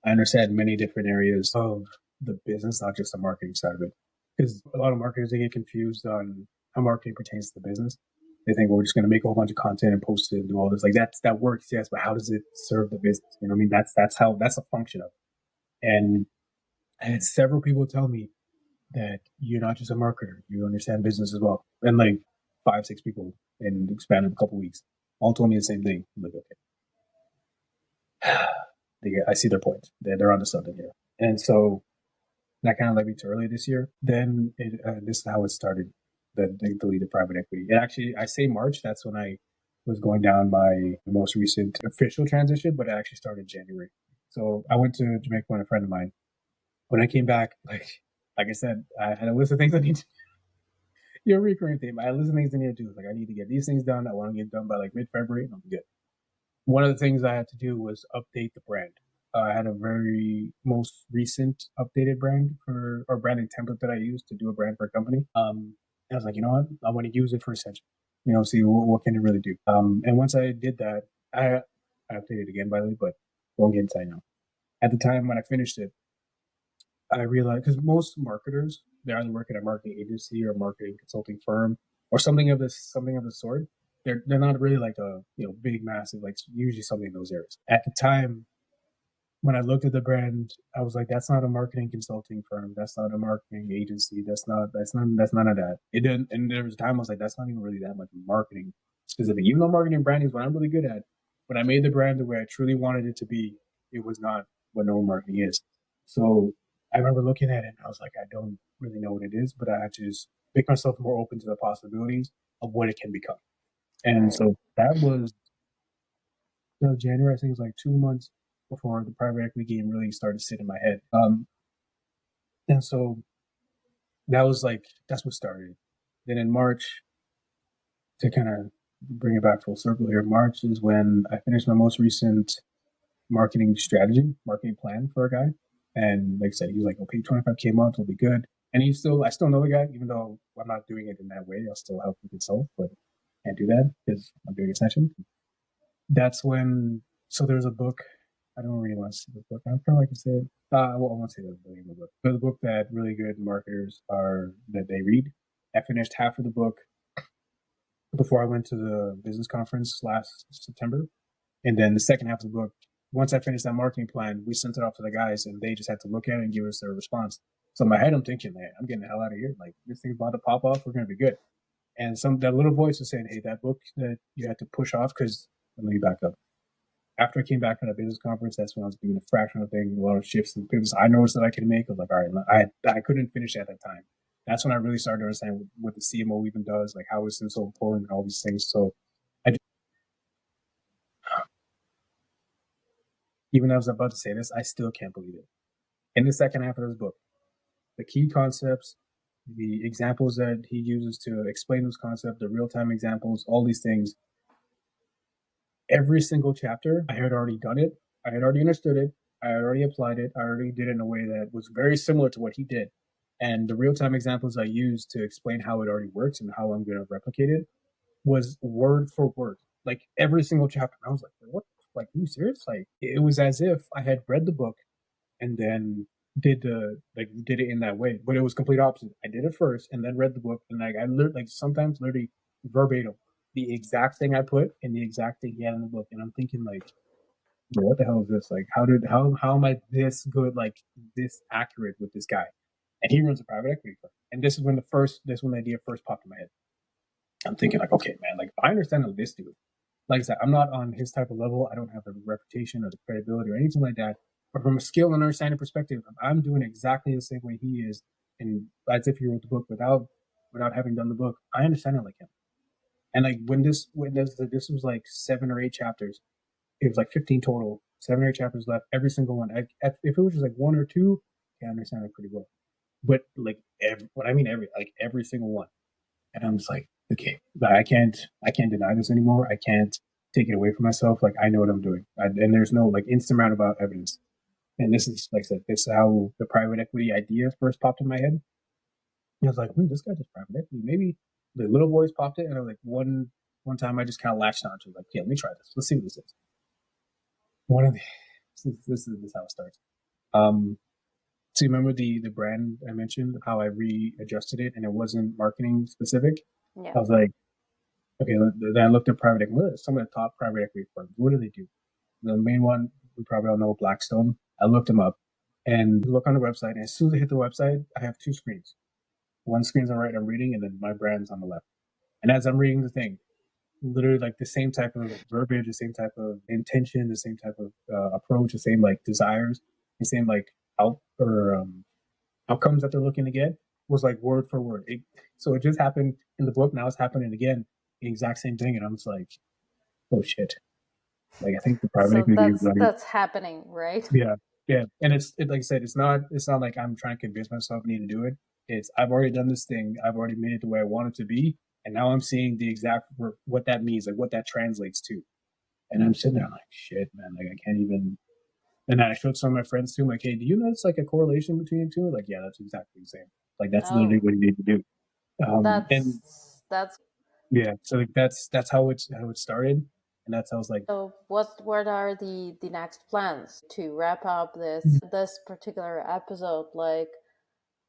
I understand many different areas of the business, not just the marketing side of it. Because a lot of marketers, they get confused on how marketing pertains to the business. They think, well, we're just going to make a whole bunch of content and post it and do all this. Like that works, yes, but how does it serve the business? You know what I mean? That's a function of it. And I had several people tell me that you're not just a marketer, you understand business as well. And like 5, 6 people in the span of a couple of weeks all told me the same thing. I'm like, okay. I see their point. They're onto something here. And so that kind of led me to early this year. Then this is how it started. The lead of private equity. It actually, I say March. That's when I was going down my most recent official transition, but it actually started in January. So I went to Jamaica with a friend of mine. When I came back, like I said, I had a list of things I need to Your recurring theme. I listen to things I need to do. Like I need to get these things done. I want to get done by like mid-February, and I'll be good. One of the things I had to do was update the brand. I had a very most recent updated brand for or branding template that I used to do a brand for a company. I was like, you know what? I want to use it for essential. See what can it really do. And once I did that, I updated it again by the way, but won't get inside now. At the time when I finished it, I realized because most marketers they either work at a marketing agency or a marketing consulting firm or something of the sort. They're not really like a big massive like usually something in those areas. At the time when I looked at the brand, I was like, that's not a marketing consulting firm. That's not a marketing agency. That's none of that. It didn't. And there was a time I was like, that's not even really that much marketing specific. Even though marketing and branding is what I'm really good at, when I made the brand the way I truly wanted it to be, it was not what normal marketing is. So I remember looking at it and I was like, I don't really know what it is, but I had to just make myself more open to the possibilities of what it can become. And Right. so that was January. I think it was like 2 months before the private equity game really started to sit in my head. And so that's what started. Then in March, to kind of bring it back full circle here, March is when I finished my most recent marketing plan for a guy. And like I said, he was like, okay, 25K a month will be good. And I still know the guy, even though I'm not doing it in that way. I'll still help him consult, but I can't do that because I'm doing Ascension. That's when, so there's a book. I don't really want to say the book. I'm kind of like to say it. Well, I won't say the name of the book. There's a book that really good marketers that they read. I finished half of the book before I went to the business conference last September. And then the second half of the book, once I finished that marketing plan, we sent it off to the guys and they just had to look at it and give us their response. So in my head, I'm thinking, man, I'm getting the hell out of here. Like this thing's about to pop off. We're going to be good. And that little voice was saying, hey, that book that you had to push off because let me back up. After I came back from that business conference, that's when I was doing a fractional thing, a lot of shifts and pivots I noticed that I could make. I was like, all right, I couldn't finish at that time. That's when I really started to understand what the CMO even does, like how it's so important and all these things. So I just, even though I was about to say this, I still can't believe it. In the second half of this book, the key concepts, the examples that he uses to explain those concepts, the real-time examples, all these things, every single chapter, I had already done it. I had already understood it. I had already applied it. I already did it in a way that was very similar to what he did. And the real time examples I used to explain how it already works and how I'm going to replicate it was word for word, like every single chapter. I was like, what? Like, are you serious? Like, it was as if I had read the book and then did it in that way, but it was complete opposite. I did it first and then read the book, and I learned like sometimes literally verbatim the exact thing I put and the exact thing he had in the book, and I'm thinking like, what the hell is this? Like, how am I this good, like this accurate with this guy? And he runs a private equity firm, and this is when the idea first popped in my head. I'm thinking like, okay, man, like I understand this dude. Like I said, I'm not on his type of level. I don't have the reputation or the credibility or anything like that. But from a skill and understanding perspective, I'm doing exactly the same way he is, and as if he wrote the book without having done the book. I understand it like him. And like this was like 7 or 8 chapters. It was like 15 total, 7 or 8 chapters left. Every single one. If it was just like one or two, I understand it pretty well. But like every single one. And I'm just like, okay, I can't deny this anymore. I can't take it away from myself. Like I know what I'm doing, and there's no like instant roundabout evidence. And this is like I said, this is how the private equity idea first popped in my head. And I was like, this guy does private equity. Maybe the little voice popped it, and I was like, one time I just kind of latched onto it. Like, yeah, let me try this. Let's see what this is. One of the this is how it starts. So you remember the brand I mentioned, how I readjusted it, and it wasn't marketing specific. Yeah. I was like, okay, then I looked at private equity. What are some of the top private equity firms? What do they do? The main one, we probably all know, Blackstone. I looked them up and look on the website. And as soon as I hit the website, I have two screens. One screen's on the right, I'm reading, and then my brand's on the left. And as I'm reading the thing, literally like the same type of verbiage, the same type of intention, the same type of approach, the same like desires, the same like outcomes that they're looking to get was like word for word. So it just happened in the book. Now it's happening again, the exact same thing. And I'm just like, oh shit. Like I think the private So equity is like, that's happening, right? yeah, yeah. And like I said, it's not like I'm trying to convince myself I need to do it. It's I've already done this thing. I've already made it the way I want it to be, and now I'm seeing the exact what that means, like what that translates to. And I'm sitting there like, shit, man, like I can't even. And I showed some of my friends too. I'm like, hey, do you notice like a correlation between the two? Like, yeah, that's exactly the same. Like that's literally Oh, what you need to do. And that's yeah, so like that's how it started, and that's how I was like, so. What are the next plans to wrap up this particular episode? Like,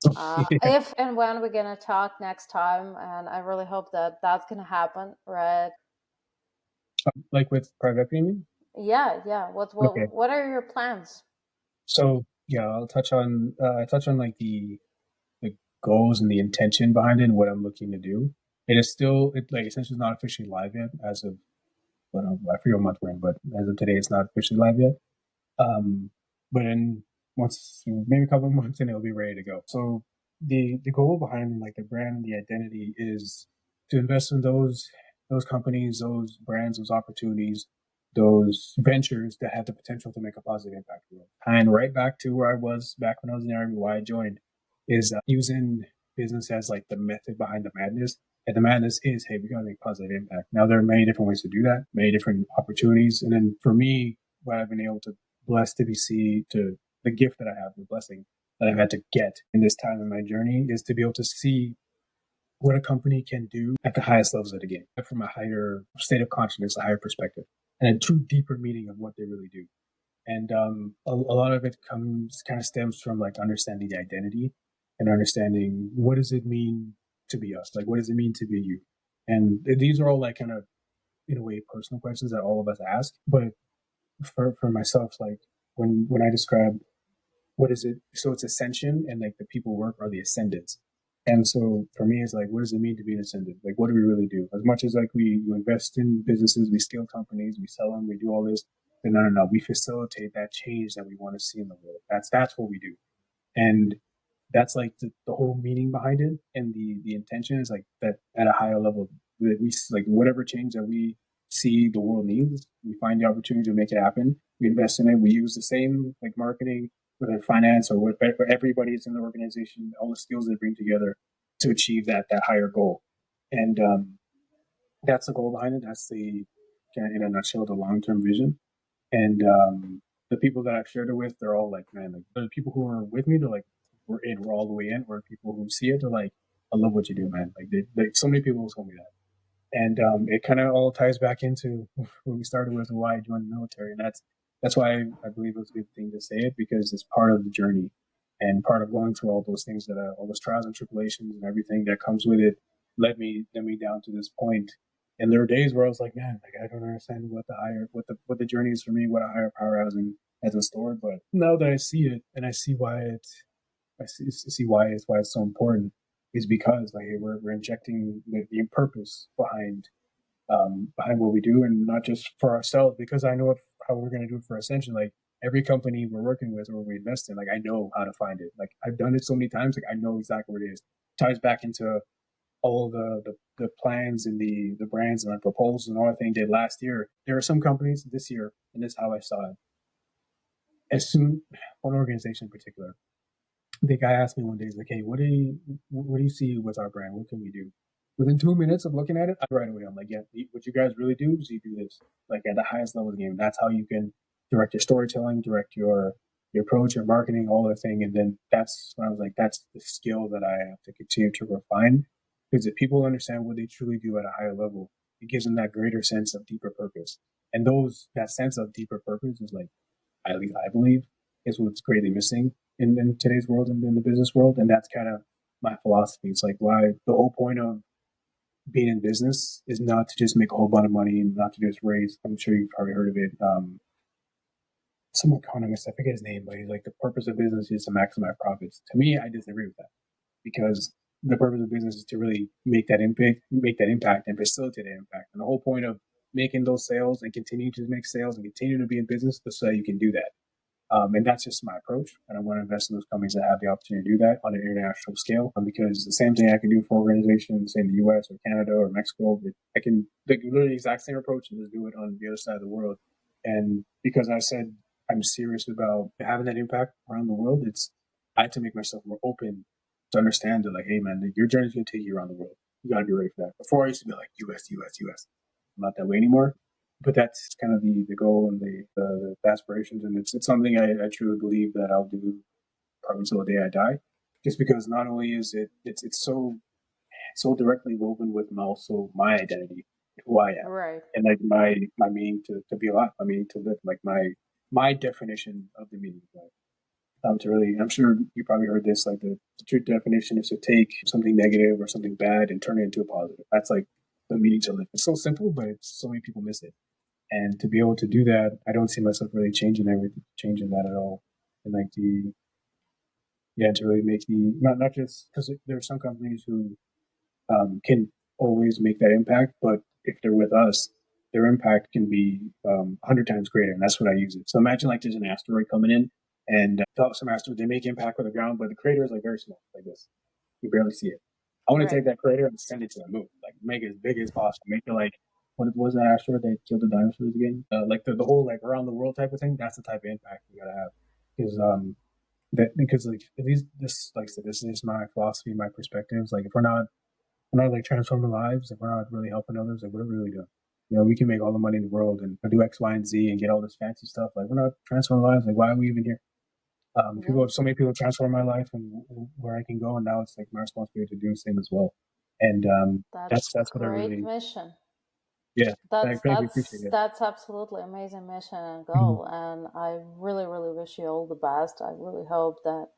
yeah, if and when we're gonna talk next time, and I really hope that that's gonna happen, right? like with private equity. I mean? Yeah, yeah. Okay, What are your plans? so yeah, I touch on like the goals and the intention behind it and what I'm looking to do. It is still like essentially not officially live yet as of I forget what month we're in, but as of today, it's not officially live yet. But in once maybe a couple of months and it'll be ready to go. So the goal behind like the brand and the identity is to invest in those companies, those brands, those opportunities, those ventures that have the potential to make a positive impact in the world. And right back to where I was back when I was in the army, why I joined is using business as like the method behind the madness. And the madness is, hey, we gotta make positive impact. Now there are many different ways to do that, many different opportunities. And then for me, what I've been able to blessed to be see to the gift that I have, the blessing that I've had to get in this time in my journey is to be able to see what a company can do at the highest levels of the game from a higher state of consciousness, a higher perspective, and a true deeper meaning of what they really do. And a lot of it kind of stems from like understanding the identity and understanding what does it mean to be us? Like, what does it mean to be you? And these are all like kind of, in a way, personal questions that all of us ask. But for myself, like when I describe what is it, so it's ascension and like the people work are the ascendants. And so for me, it's like, what does it mean to be an ascendant? Like, what do we really do? As much as like we invest in businesses, we scale companies, we sell them, we do all this. But no. We facilitate that change that we want to see in the world. That's what we do. And that's like the whole meaning behind it, and the intention is like that at a higher level that we like whatever change that we see the world needs, we find the opportunity to make it happen. We invest in it. We use the same like marketing, whether finance or whatever, everybody's in the organization, all the skills they bring together to achieve that higher goal. And that's the goal behind it. That's the kind of, in a nutshell, the long term vision. And the people that I've shared it with, they're all like, man, like the people who are with me, they're like, we're all the way in. Where people who see it, they're like, I love what you do, man. Like so many people told me that. And it kind of all ties back into when we started with why I joined the military. And that's why I believe it was a good thing to say it, because it's part of the journey and part of going through all those things that all those trials and tribulations and everything that comes with it led me down to this point. And there were days where I was like, man, like I don't understand what the journey is for me, what a higher power has in store. But now that I see it and I see why see why it's so important is because like we're injecting the purpose behind what we do, and not just for ourselves. Because I know how we're going to do it for Ascension. Like every company we're working with or we invest in, like I know how to find it. Like I've done it so many times, like I know exactly what it is. Ties back into all the plans and the brands and the proposals and all the things did last year. There are some companies this year, and this is how I saw it. As soon one organization in particular, the guy asked me one day, he's like, "Hey, what do you see with our brand? What can we do?" Within 2 minutes of looking at it, right away, I'm like, "Yeah, what you guys really do is you do this like at the highest level of the game. That's how you can direct your storytelling, direct your approach, your marketing, all the thing." And then that's when I was like, "That's the skill that I have to continue to refine." Because if people understand what they truly do at a higher level, it gives them that greater sense of deeper purpose. And that sense of deeper purpose is like, at least I believe, is what's greatly missing in today's world and in the business world. And that's kind of my philosophy. It's like why the whole point of being in business is not to just make a whole bunch of money and not to just raise. I'm sure you've probably heard of it. Some economist, I forget his name, but he's like, the purpose of business is to maximize profits. To me, I disagree with that, because the purpose of business is to really make that impact and facilitate that impact. And the whole point of making those sales and continuing to make sales and continue to be in business is so that you can do that. And that's just my approach. And I want to invest in those companies that have the opportunity to do that on an international scale. Because the same thing I can do for organizations, say in the US or Canada or Mexico, I can like literally the exact same approach and just do it on the other side of the world. And because I said I'm serious about having that impact around the world, I had to make myself more open to understand that, like, hey man, your journey's gonna take you around the world. You gotta be ready for that. Before I used to be like US, US, US. I'm not that way anymore. But that's kind of the goal and the aspirations, and it's something I truly believe that I'll do probably until the day I die. Just because not only is it's so directly woven with my identity, who I am, Right. and like my meaning to be alive, my meaning to live, like my definition of the meaning of life. To really, I'm sure you probably heard this, like the true definition is to take something negative or something bad and turn it into a positive. That's like the meaning to live. It's so simple, but it's so many people miss it. And to be able to do that, I don't see myself really changing that at all. And like to really make not just because there are some companies who can always make that impact, but if they're with us, their impact can be 100 times greater, and that's what I use it. So imagine like there's an asteroid coming in, and some asteroid they make impact with the ground, but the crater is like very small, like this. You barely see it. I want to take Right. that crater and send it to the moon, like make it as big as possible, make it like what was that asteroid that killed the dinosaurs again? Like the whole like around the world type of thing. That's the type of impact we gotta have, because like at least this, like I said, this is my philosophy, my perspectives. Like if we're not like transforming lives, if we're not really helping others, like what are we really doing? We can make all the money in the world and do X, Y, and Z and get all this fancy stuff. Like we're not transforming lives. Like why are we even here? Yeah. So many people transform my life and where I can go, and now it's like my responsibility to do the same as well. And That's that's what I great really, mission. yeah, I That's greatly appreciate that's it. that's absolutely amazing mission and Mhm. goal, and I really, really wish you all the best. I really hope that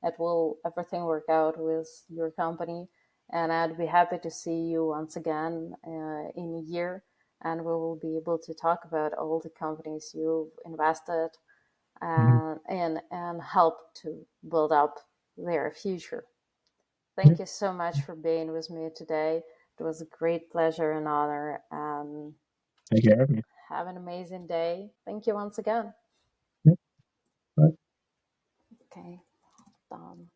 it will everything work out with your company, and I'd be happy to see you once again in a year, and we will be able to talk about all the companies you've invested Mhm. and help to build up their future. Yeah, Thank you so much for being with me today. It was a great pleasure and honor. And thank you for having me. have an amazing day. Thank you once again. Yeah, bye. Okay, done.